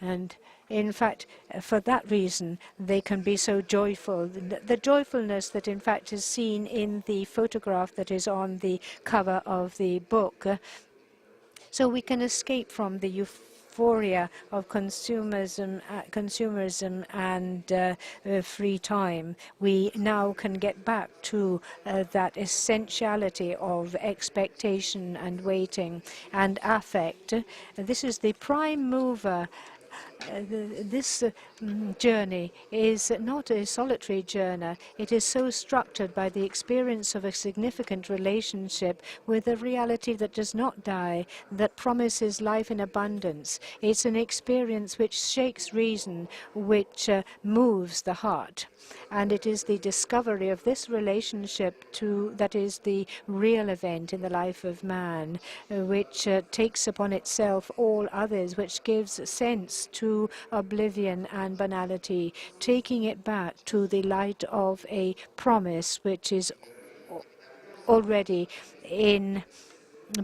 And in fact, for that reason, they can be so joyful. The joyfulness that, in fact, is seen in the photograph that is on the cover of the book. So we can escape from the euphoria of consumerism and free time. We now can get back to that essentiality of expectation and waiting and affect. This is the prime mover. This journey is not a solitary journey. It is so structured by the experience of a significant relationship with a reality that does not die, that promises life in abundance. It's an experience which shakes reason, which moves the heart. And it is the discovery of this relationship that is the real event in the life of man, which takes upon itself all others, which gives sense to oblivion and banality, taking it back to the light of a promise which is already in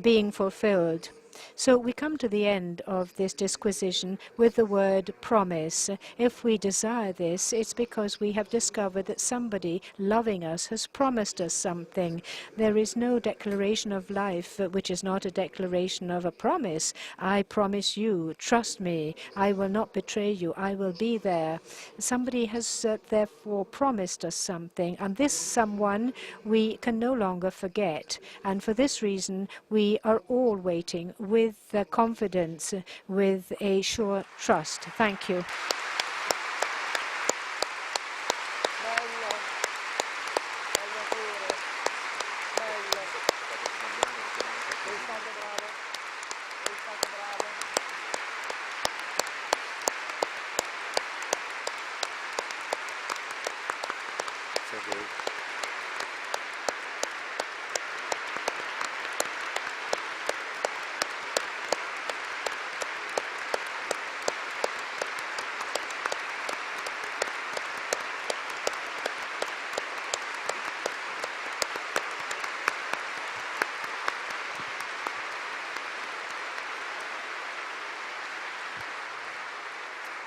being fulfilled. So we come to the end of this disquisition with the word promise. If we desire this, it's because we have discovered that somebody loving us has promised us something. There is no declaration of life which is not a declaration of a promise. I promise you, trust me, I will not betray you, I will be there. Somebody has therefore promised us something, and this someone we can no longer forget. And for this reason, we are all waiting with confidence, with a sure trust. Thank you.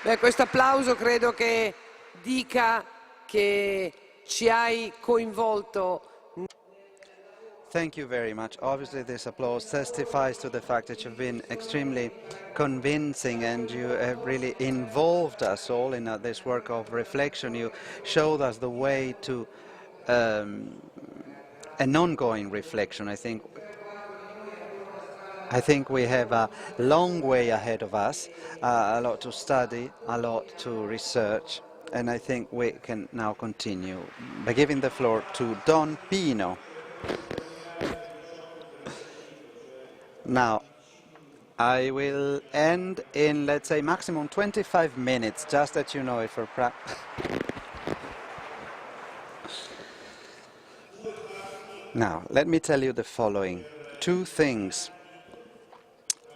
Beh, questo applauso credo che dica che ci hai coinvolto. Thank you very much. Obviously, this applause testifies to the fact that you've been extremely convincing and you have really involved us all in this work of reflection. You showed us the way to an ongoing reflection. I think we have a long way ahead of us, a lot to study, a lot to research, and I think we can now continue by giving the floor to Don Pino. Now, I will end in, let's say, maximum 25 minutes, just that you know it for practice. Now, let me tell you the following. Two things,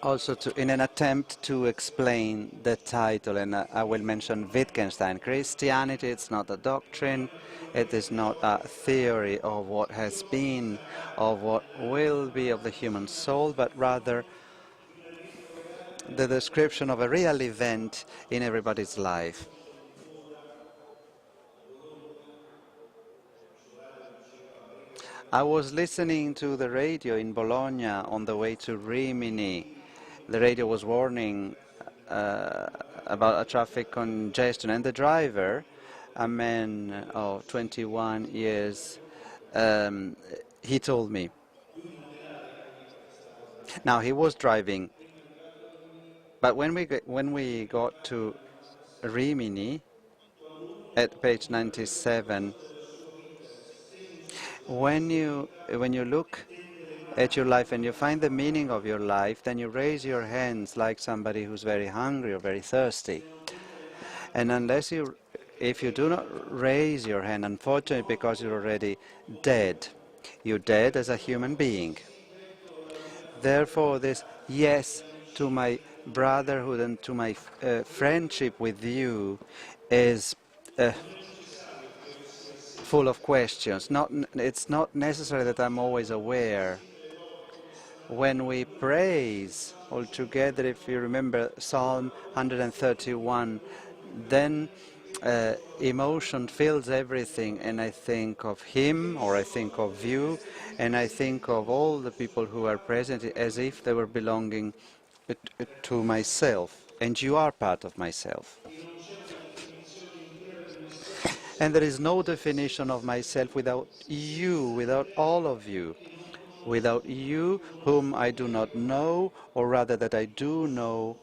also in an attempt to explain the title, and I will mention Wittgenstein. Christianity, it's not a doctrine, it is not a theory of what has been, of what will be of the human soul, but rather the description of a real event in everybody's life. I was listening to the radio in Bologna on the way to Rimini. The radio was warning about a traffic congestion, and the driver, a man of 21 years, he told me. Now, he was driving, but when we got to Rimini, at page 97, when you look at your life and you find the meaning of your life, then you raise your hands like somebody who's very hungry or very thirsty. And if you do not raise your hand, unfortunately, because you're already dead, you're dead as a human being. Therefore, this yes to my brotherhood and to my friendship with you is full of questions. It's not necessary that I'm always aware. When we praise all together, if you remember Psalm 131, then emotion fills everything, and I think of him, or I think of you, and I think of all the people who are present as if they were belonging to myself, and you are part of myself. And there is no definition of myself without you, without all of you. Without you, whom I do not know, or rather that I do know,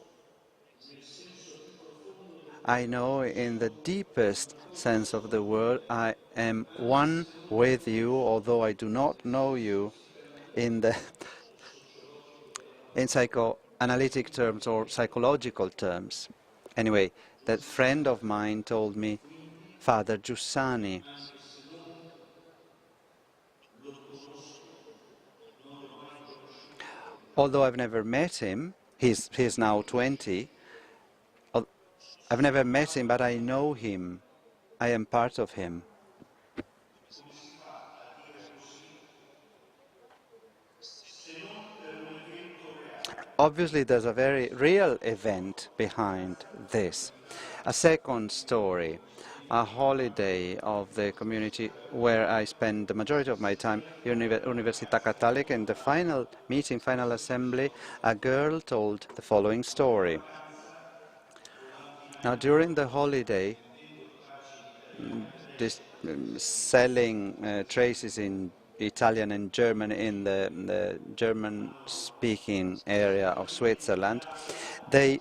I know in the deepest sense of the word, I am one with you, although I do not know you in psychoanalytic terms or psychological terms. Anyway, that friend of mine told me, Father Giussani, although I've never met him, he's now 20, I've never met him, but I know him. I am part of him. Obviously, there's a very real event behind this. A second story, a holiday of the community where I spend the majority of my time, Università Cattolica. In the final meeting, final assembly, a girl told the following story. Now, during the holiday, selling traces in Italian and German in the German-speaking area of Switzerland, there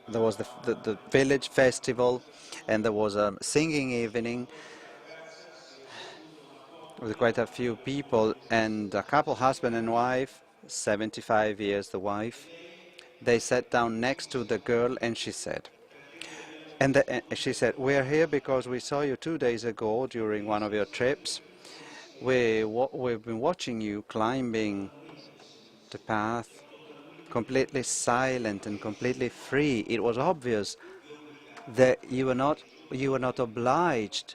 was the village festival, and there was a singing evening with quite a few people, and a couple, husband and wife, 75 years, the wife, they sat down next to the girl, and she said, "We are here because we saw you 2 days ago during one of your trips. We've been watching you climbing the path, completely silent and completely free. It was obvious that you were not obliged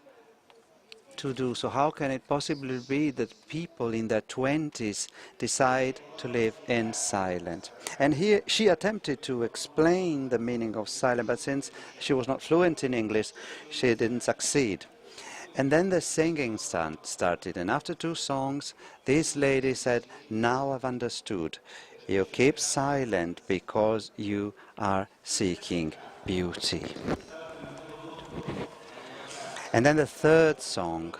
to do so. How can it possibly be that people in their 20s decide to live in silence?" And she attempted to explain the meaning of silence, but since she was not fluent in English, she didn't succeed. And then the singing started, and after 2 songs, this lady said, "Now I've understood. You keep silent because you are seeking beauty." And then the 3rd song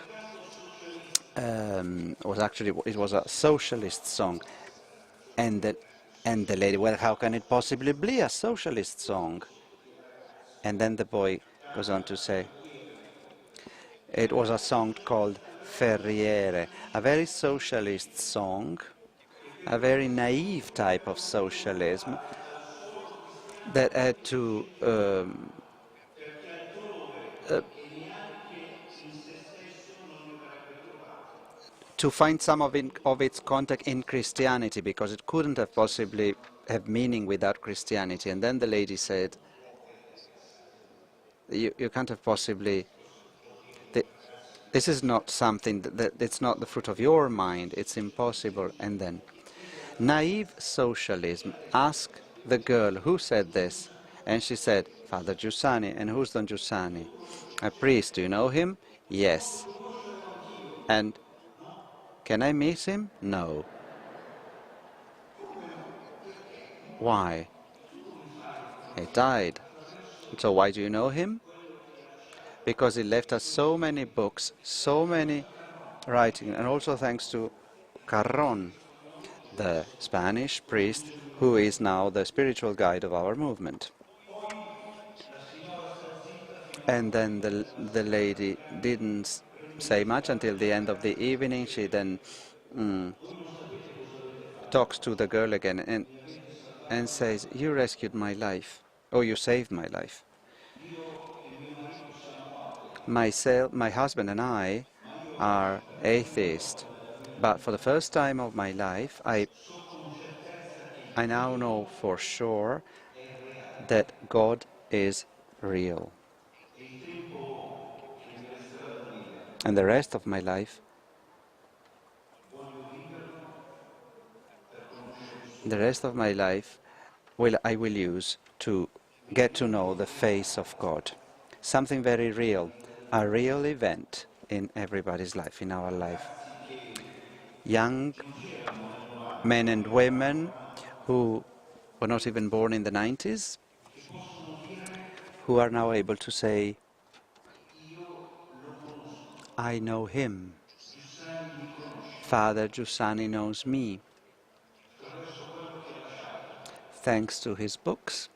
it was a socialist song, and the lady, "Well, how can it possibly be a socialist song?" And then the boy goes on to say, it was a song called Ferriere, a very socialist song, a very naive type of socialism that had to find some of its content in Christianity, because it couldn't have possibly have meaning without Christianity. And then the lady said, you can't have possibly, this is not something that it's not the fruit of your mind, it's impossible. And then naive socialism asked the girl, "Who said this?" And she said, "Father Giussani." "And who's Don Giussani?" "A priest. Do you know him?" "Yes." "And can I meet him?" "No." "Why?" "He died." "So why do you know him?" "Because he left us so many books, so many writing, and also thanks to Carron, the Spanish priest who is now the spiritual guide of our movement." And then the lady didn't say much until the end of the evening. She then talks to the girl again and says, "You rescued my life. Oh, you saved my life. My husband and I are atheists, but for the first time of my life, I now know for sure that God is real. And the rest of my life, I will use to get to know the face of God. Something very real, a real event in everybody's life, in our life. Young men and women who were not even born in the 90s, who are now able to say, I know him. Father Giussani knows me. Thanks to his books.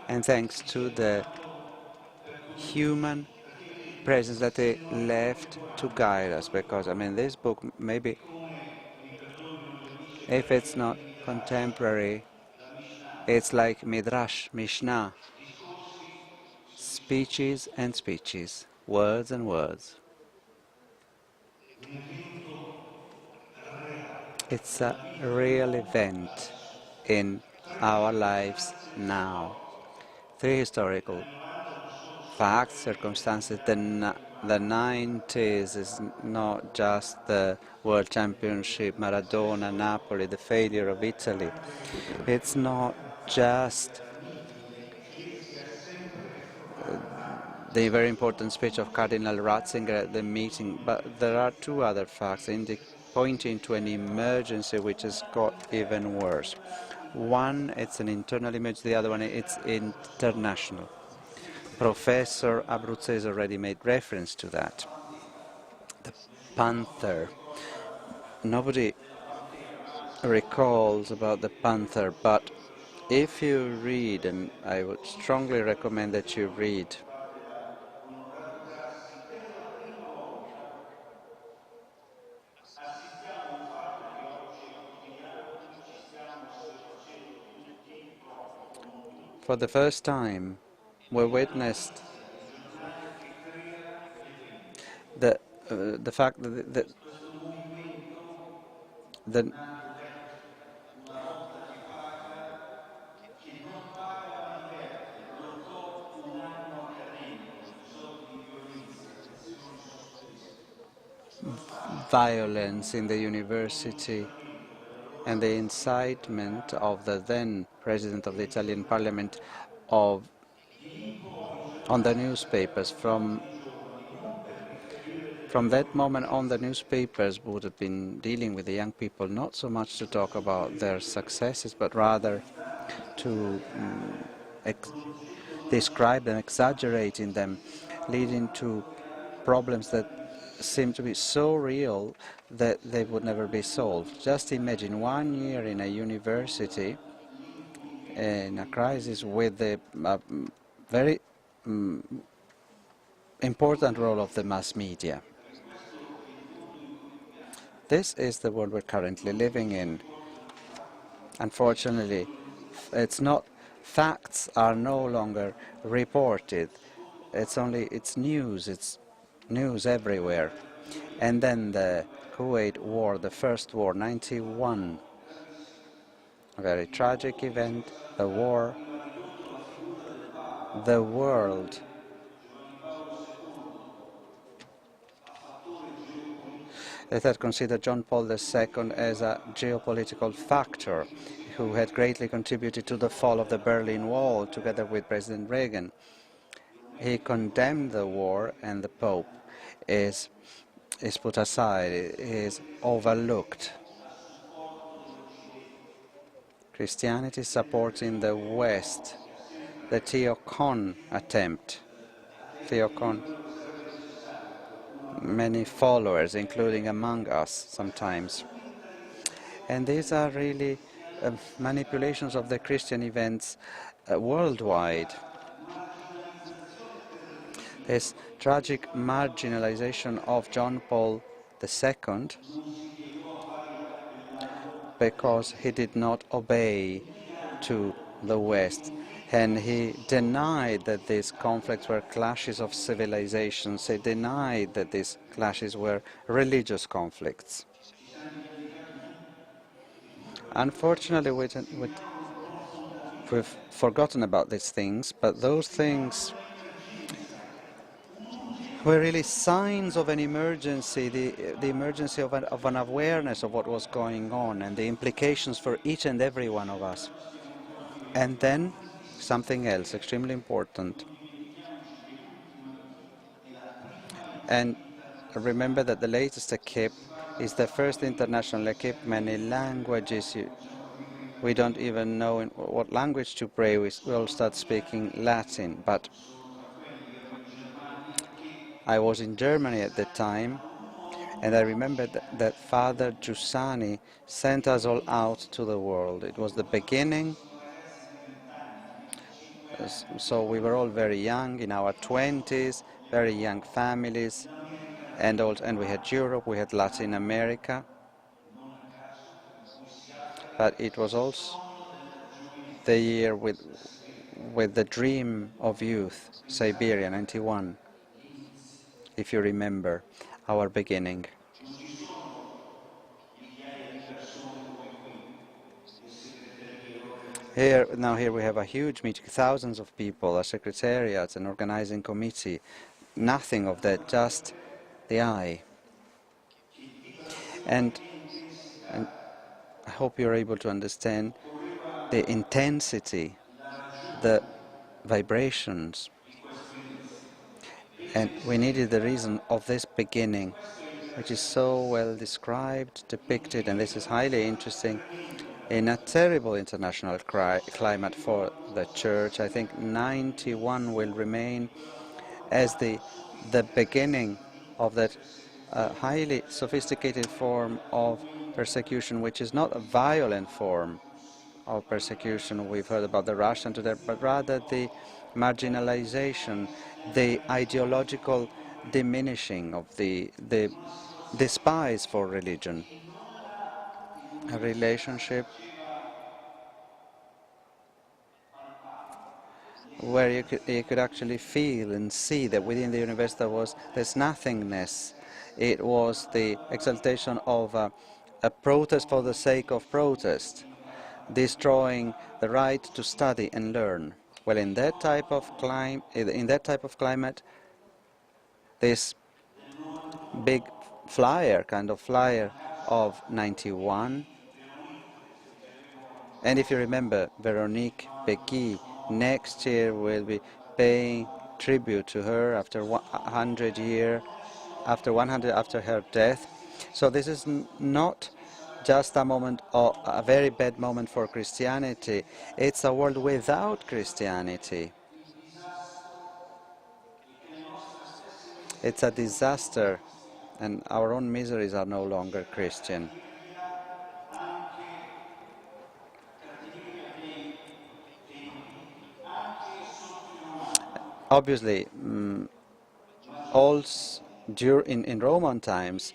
And thanks to the human presence that they left to guide us, because, I mean, this book, maybe, if it's not contemporary, it's like Midrash, Mishnah, speeches and speeches, words and words. It's a real event in our lives now. 3 historical facts, circumstances. The 90s is not just the World Championship, Maradona, Napoli, the failure of Italy. It's not just the very important speech of Cardinal Ratzinger at the meeting, but there are 2 other facts pointing to an emergency which has got even worse. One, it's an internal image, the other one, it's international. Professor Abbruzzese already made reference to that. The Panther. Nobody recalls about the Panther, but if you read, and I would strongly recommend that you read, for the first time, we witnessed the fact that violence in the university and the incitement of the then president of the Italian parliament on the newspapers. From that moment on, the newspapers would have been dealing with the young people not so much to talk about their successes, but rather to describe them, exaggerating them, leading to problems that seem to be so real that they would never be solved. Just imagine 1 year in a university in a crisis with the very important role of the mass media. This is the world we're currently living in. Unfortunately, facts are no longer reported. It's news everywhere. And then the Kuwait War, the first war, 91, a very tragic event, the war, the world that had considered John Paul II as a geopolitical factor who had greatly contributed to the fall of the Berlin Wall together with President Reagan. He condemned the war, and the Pope is put aside, is overlooked. Christianity supporting the West, the Theocon attempt. Theocon, many followers, including among us sometimes. And these are really manipulations of the Christian events worldwide. This tragic marginalization of John Paul II because he did not obey to the West, and he denied that these conflicts were clashes of civilizations. He denied that these clashes were religious conflicts. Unfortunately, we've forgotten about these things, but those things were really signs of an emergency, the emergency of an awareness of what was going on and the implications for each and every one of us. And then something else extremely important. And remember that the latest equip is the first international equip, many languages. We don't even know in what language to pray. We all start speaking Latin, but I was in Germany at the time, and I remember that Father Giussani sent us all out to the world. It was the beginning, so we were all very young, in our 20s, very young families, and we had Europe, we had Latin America, but it was also the year with the dream of youth, Siberia, 91. If you remember our beginning. Here we have a huge meeting, thousands of people, a secretariat, an organizing committee, nothing of that, just the eye. And I hope you're able to understand the intensity, the vibrations. And we needed the reason of this beginning, which is so well described, depicted, and this is highly interesting, in a terrible international climate for the Church. I think 91 will remain as the beginning of that highly sophisticated form of persecution, which is not a violent form of persecution. We've heard about the Russian today, but rather the marginalization, the ideological diminishing of the despise for religion. A relationship where you could actually feel and see that within the university there was this nothingness. It was the exaltation of a protest for the sake of protest, destroying the right to study and learn. Well, in that type of climate, this big kind of flyer of 91. And if you remember, Veronique Becky next year will be paying tribute to her after 100 years, after her death. So this is not just a moment, or a very bad moment for Christianity. It's a world without Christianity. It's a disaster, and our own miseries are no longer Christian. Obviously, in Roman times,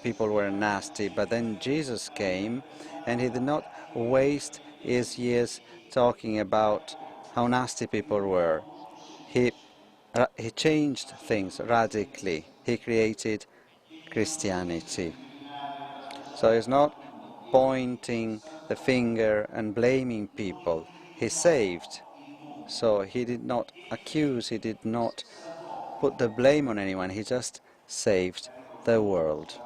people were nasty, but then Jesus came, and he did not waste his years talking about how nasty people were. He changed things radically. He created Christianity. So he's not pointing the finger and blaming people. He saved. So he did not accuse, he did not put the blame on anyone, he just saved the world.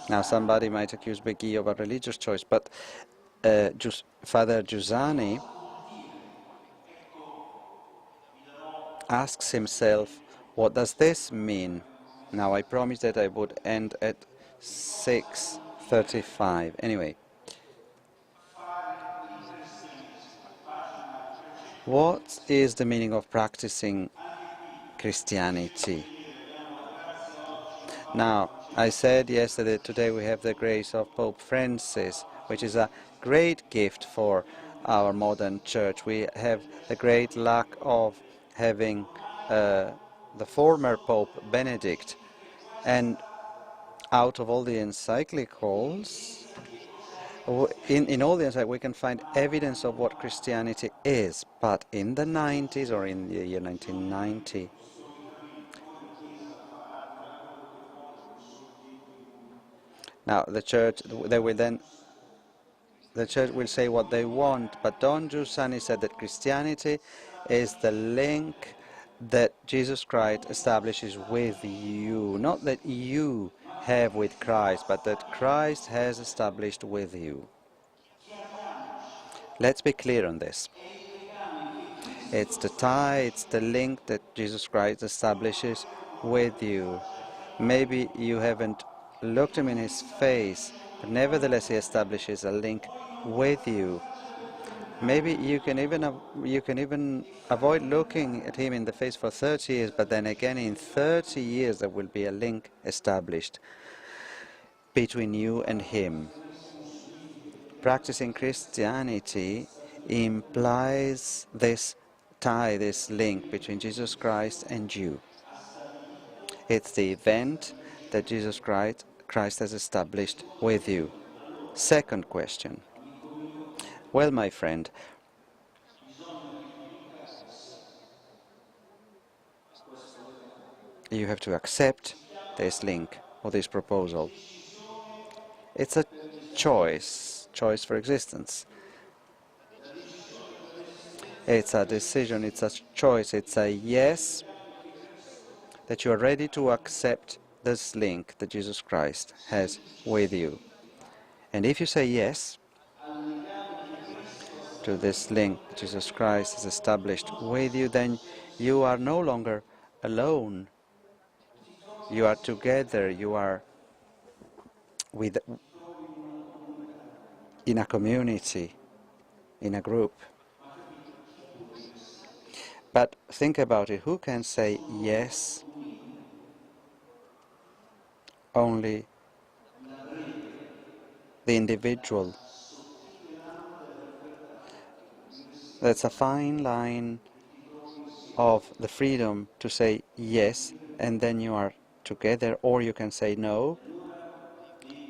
Now somebody might accuse Beghi of a religious choice, but Father Giussani asks himself, what does this mean? Now I promised that I would end at 6:35. Anyway, what is the meaning of practicing Christianity? Now, I said yesterday, today we have the grace of Pope Francis, which is a great gift for our modern church. We have the great luck of having the former Pope Benedict, and out of all the encyclicals, in all the encyclicals we can find evidence of what Christianity is, but in the 90s, or in the year 1990, now the church will say what they want, but Don Giussani said that Christianity is the link that Jesus Christ establishes with you, not that you have with Christ, but that Christ has established with you. Let's be clear on this. It's the tie, it's the link that Jesus Christ establishes with you. Maybe you haven't looked him in his face, but nevertheless he establishes a link with you. Maybe you can even avoid looking at him in the face for 30 years, but then again in 30 years there will be a link established between you and him. Practicing Christianity implies this tie, this link between Jesus Christ and you. It's the event that Jesus Christ has established with you. Second question. Well, my friend, you have to accept this link or this proposal. It's a choice for existence. It's a decision, it's a choice, it's a yes, that you are ready to accept this link that Jesus Christ has with you. And if you say yes to this link that Jesus Christ has established with you, then you are no longer alone. You are together, you are in a community, in a group. But think about it, who can say yes? Only the individual. That's a fine line of the freedom to say yes, and then you are together, or you can say no,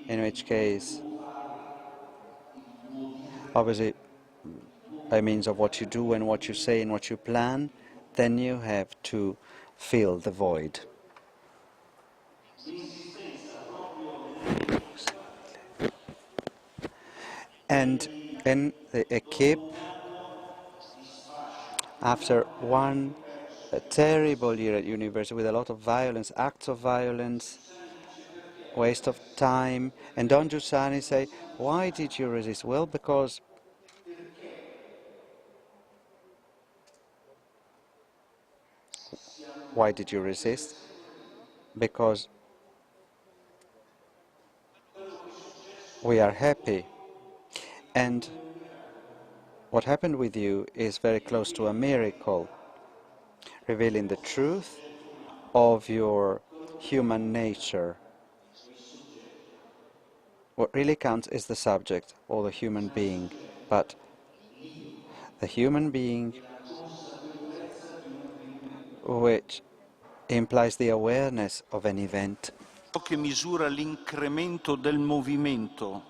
in which case, obviously, by means of what you do and what you say and what you plan, then you have to fill the void. And in the equipe, after one a terrible year at university with a lot of violence, acts of violence, waste of time. And Don Giussani say, why did you resist? Well, because why did you resist? Because we are happy. And what happened with you is very close to a miracle, revealing the truth of your human nature. What really counts is the subject, or the human being, but the human being which implies the awareness of an event. Che misura l'incremento del movimento.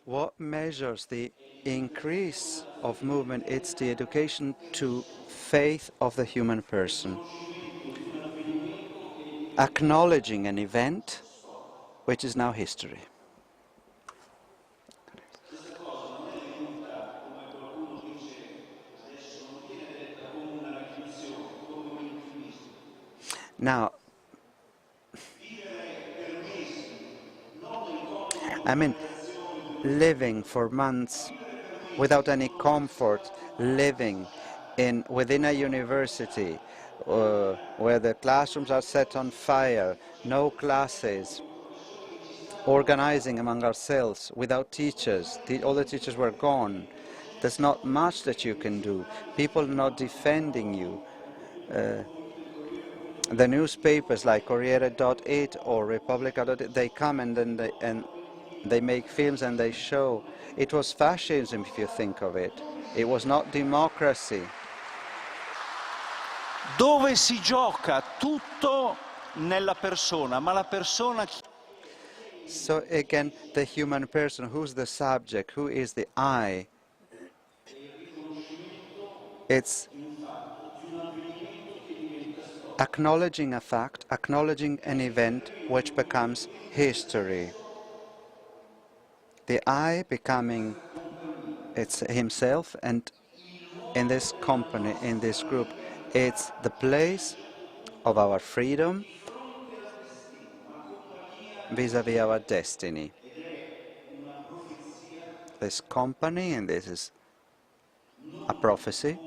What measures the increase of movement? It's the education to faith of the human person. Acknowledging an event which is now history. Now, I mean, living for months without any comfort, living within a university where the classrooms are set on fire, no classes, organizing among ourselves without teachers. All the teachers were gone. There's not much that you can do. People not defending you. The newspapers like Corriere.it or Repubblica.it, they come and then they make films and they show. It was fascism, if you think of it. It was not democracy. Dove si gioca tutto nella persona, ma la persona... So again, the human person, who's the subject, who is the I? It's acknowledging a fact, acknowledging an event which becomes history. The I becoming it's himself, and in this company, in this group, it's the place of our freedom vis-à-vis our destiny. This company, and this is a prophecy,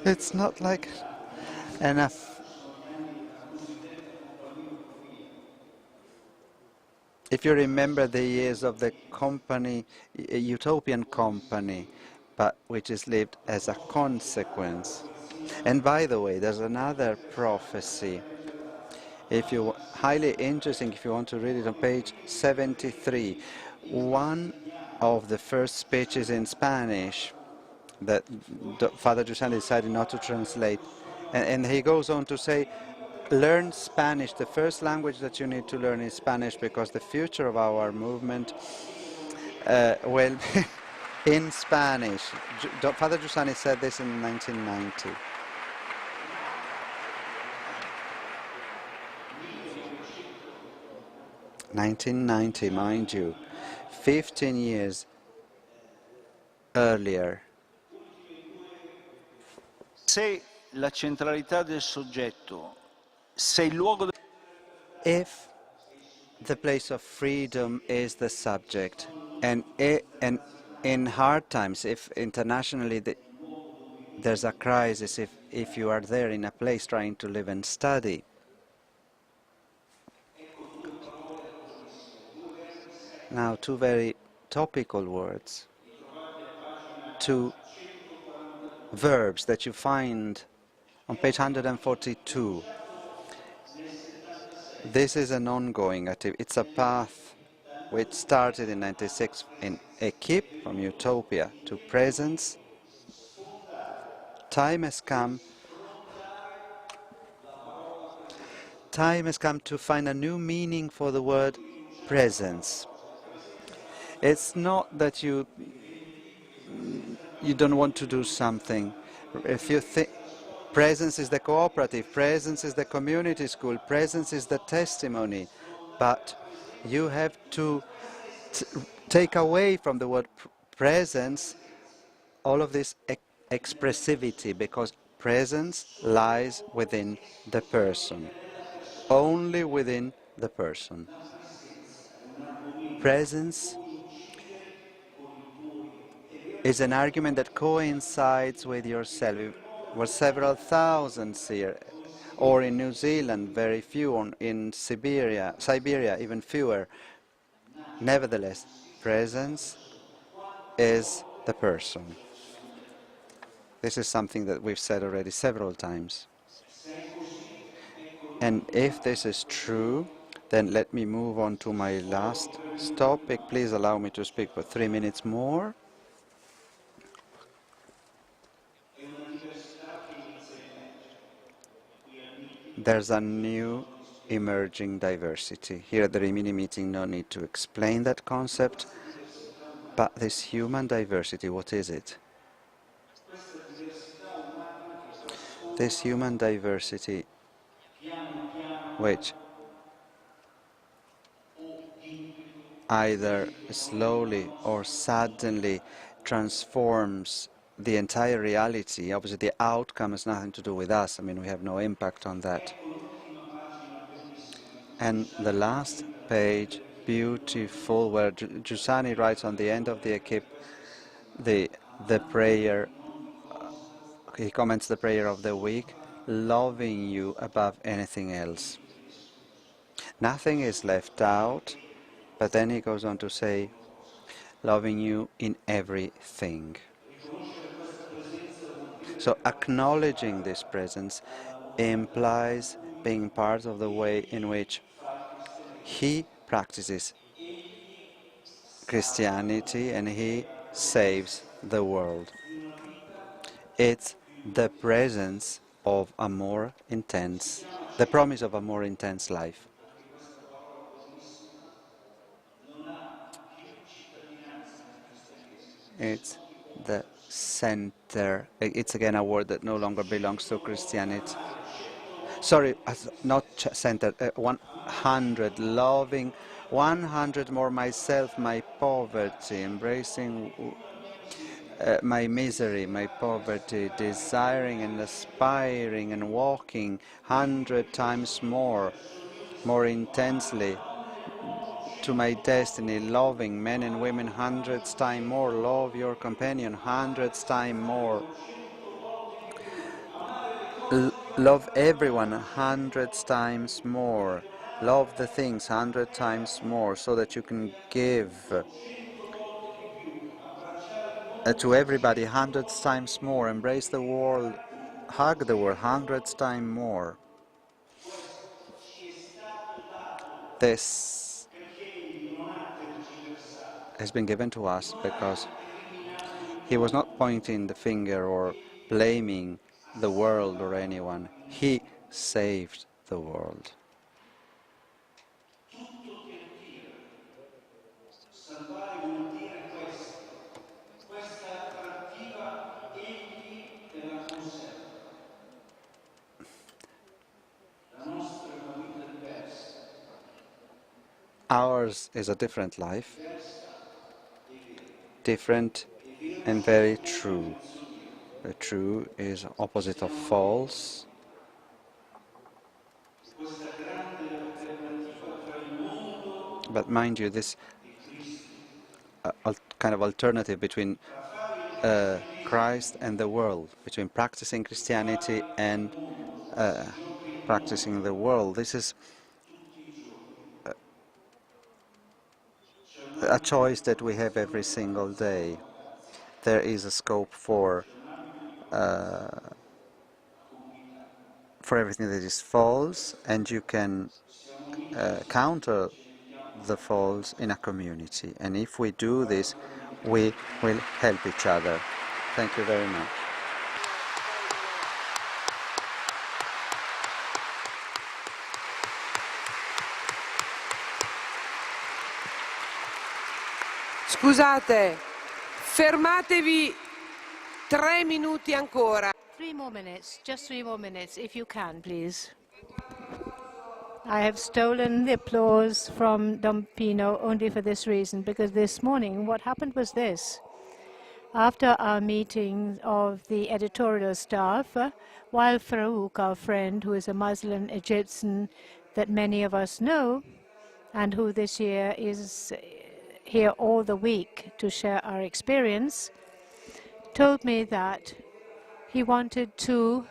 it's not like enough. If you remember the years of the company, a utopian company, but which is lived as a consequence. And by the way, there's another prophecy. Highly interesting, if you want to read it on page 73. One of the first speeches in Spanish that Father Giussani decided not to translate. And he goes on to say, learn Spanish. The first language that you need to learn is Spanish, because the future of our movement will be in Spanish. Father Giussani said this in 1990. (1990), mind you, 15 years earlier. Se la centralità del soggetto, se il luogo If the place of freedom is the subject, and in hard times, if internationally there's a crisis, if you are there in a place trying to live and study, now two very topical words, two verbs that you find on page 142. This is an ongoing activity. It's a path which started in 96 in Equip, from utopia to presence. Time has come to find a new meaning for the word presence. It's not that you don't want to do something. If you think presence is the cooperative, presence is the community school, presence is the testimony, but you have to take away from the word presence all of this expressivity, because presence lies within the person, only within the person. Presence is an argument that coincides with yourself. There were several thousands here, or in New Zealand, very few, or in Siberia, even fewer. Nevertheless, presence is the person. This is something that we've said already several times. And if this is true, then let me move on to my last topic. Please allow me to speak for 3 minutes more. There's a new emerging diversity. Here at the Rimini meeting, no need to explain that concept, but this human diversity, what is it? This human diversity, which either slowly or suddenly transforms the entire reality. Obviously, the outcome has nothing to do with us. I mean, we have no impact on that. And the last page, beautiful, where Giussani writes on the end of the equip, the prayer, he comments the prayer of the week, loving you above anything else. Nothing is left out, but then he goes on to say, loving you in everything. So acknowledging this presence implies being part of the way in which he practices Christianity and he saves the world. It's the presence of a more intense, the promise of a more intense life. It's the center. It's again a word that no longer belongs to Christianity. Sorry, not center, 100, loving 100 more myself, my poverty, embracing my misery, my poverty, desiring and aspiring and walking 100 times more intensely to my destiny, loving men and women hundreds times more, love your companion hundreds times more, love everyone hundreds times more, love the things 100 times more, so that you can give to everybody hundreds times more, embrace the world, hug the world hundreds times more. This has been given to us because he was not pointing the finger or blaming the world or anyone. He saved the world. Ours is a different life, different and very true. The true is opposite of false. But mind you, this kind of alternative between Christ and the world, between practicing Christianity and practicing the world, this is a choice that we have every single day. There is a scope for everything that is false, and you can counter the false in a community. And if we do this, we will help each other. Thank you very much. Scusate, fermatevi 3 minuti ancora. 3 more minutes, just 3 more minutes, if you can, please. I have stolen the applause from Don Pino only for this reason, because this morning what happened was this. After our meeting of the editorial staff, while Farouk, our friend, who is a Muslim Egyptian that many of us know, and who this year is here all the week to share our experience, told me that he wanted to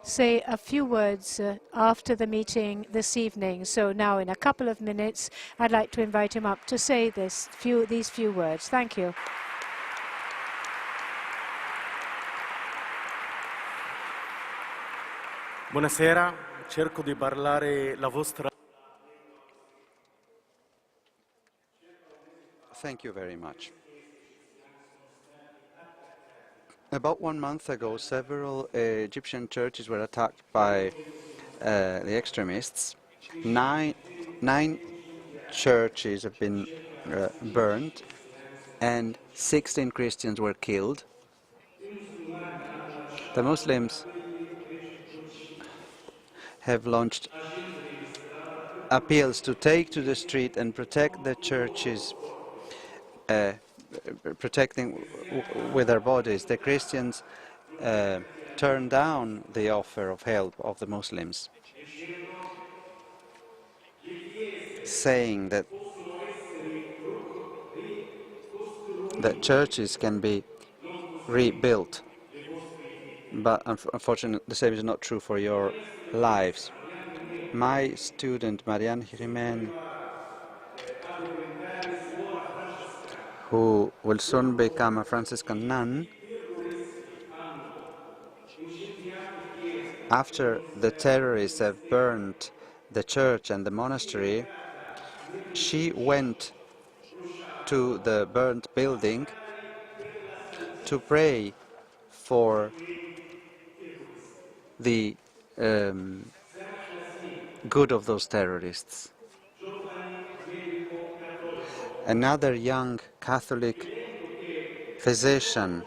say a few words after the meeting this evening. So now, in a couple of minutes, I'd like to invite him up to say these few words. Thank you. Buonasera, cerco di parlare la vostra. Thank you very much. About 1 month ago, several Egyptian churches were attacked by the extremists. Nine churches have been burned, and 16 Christians were killed. The Muslims have launched appeals to take to the street and protect the churches, protecting with their bodies. The Christians turned down the offer of help of the Muslims, saying that churches can be rebuilt. But unfortunately, the same is not true for your lives. My student, Marianne Jiménez, who will soon become a Franciscan nun, after the terrorists have burned the church and the monastery, she went to the burnt building to pray for the good of those terrorists. Another young Catholic physician,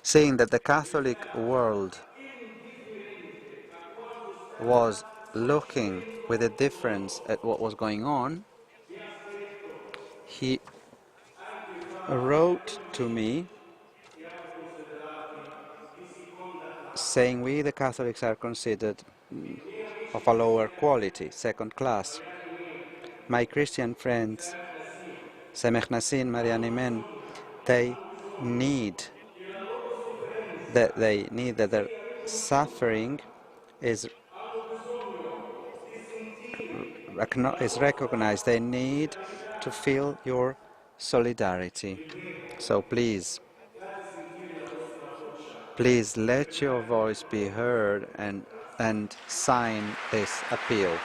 saying that the Catholic world was looking with indifference at what was going on, he wrote to me saying we, the Catholics, are considered of a lower quality, second class. My Christian friends, Semech Nassin, Marianne Imen, they need that their suffering is recognized. They need to feel your solidarity. So please let your voice be heard and sign this appeal.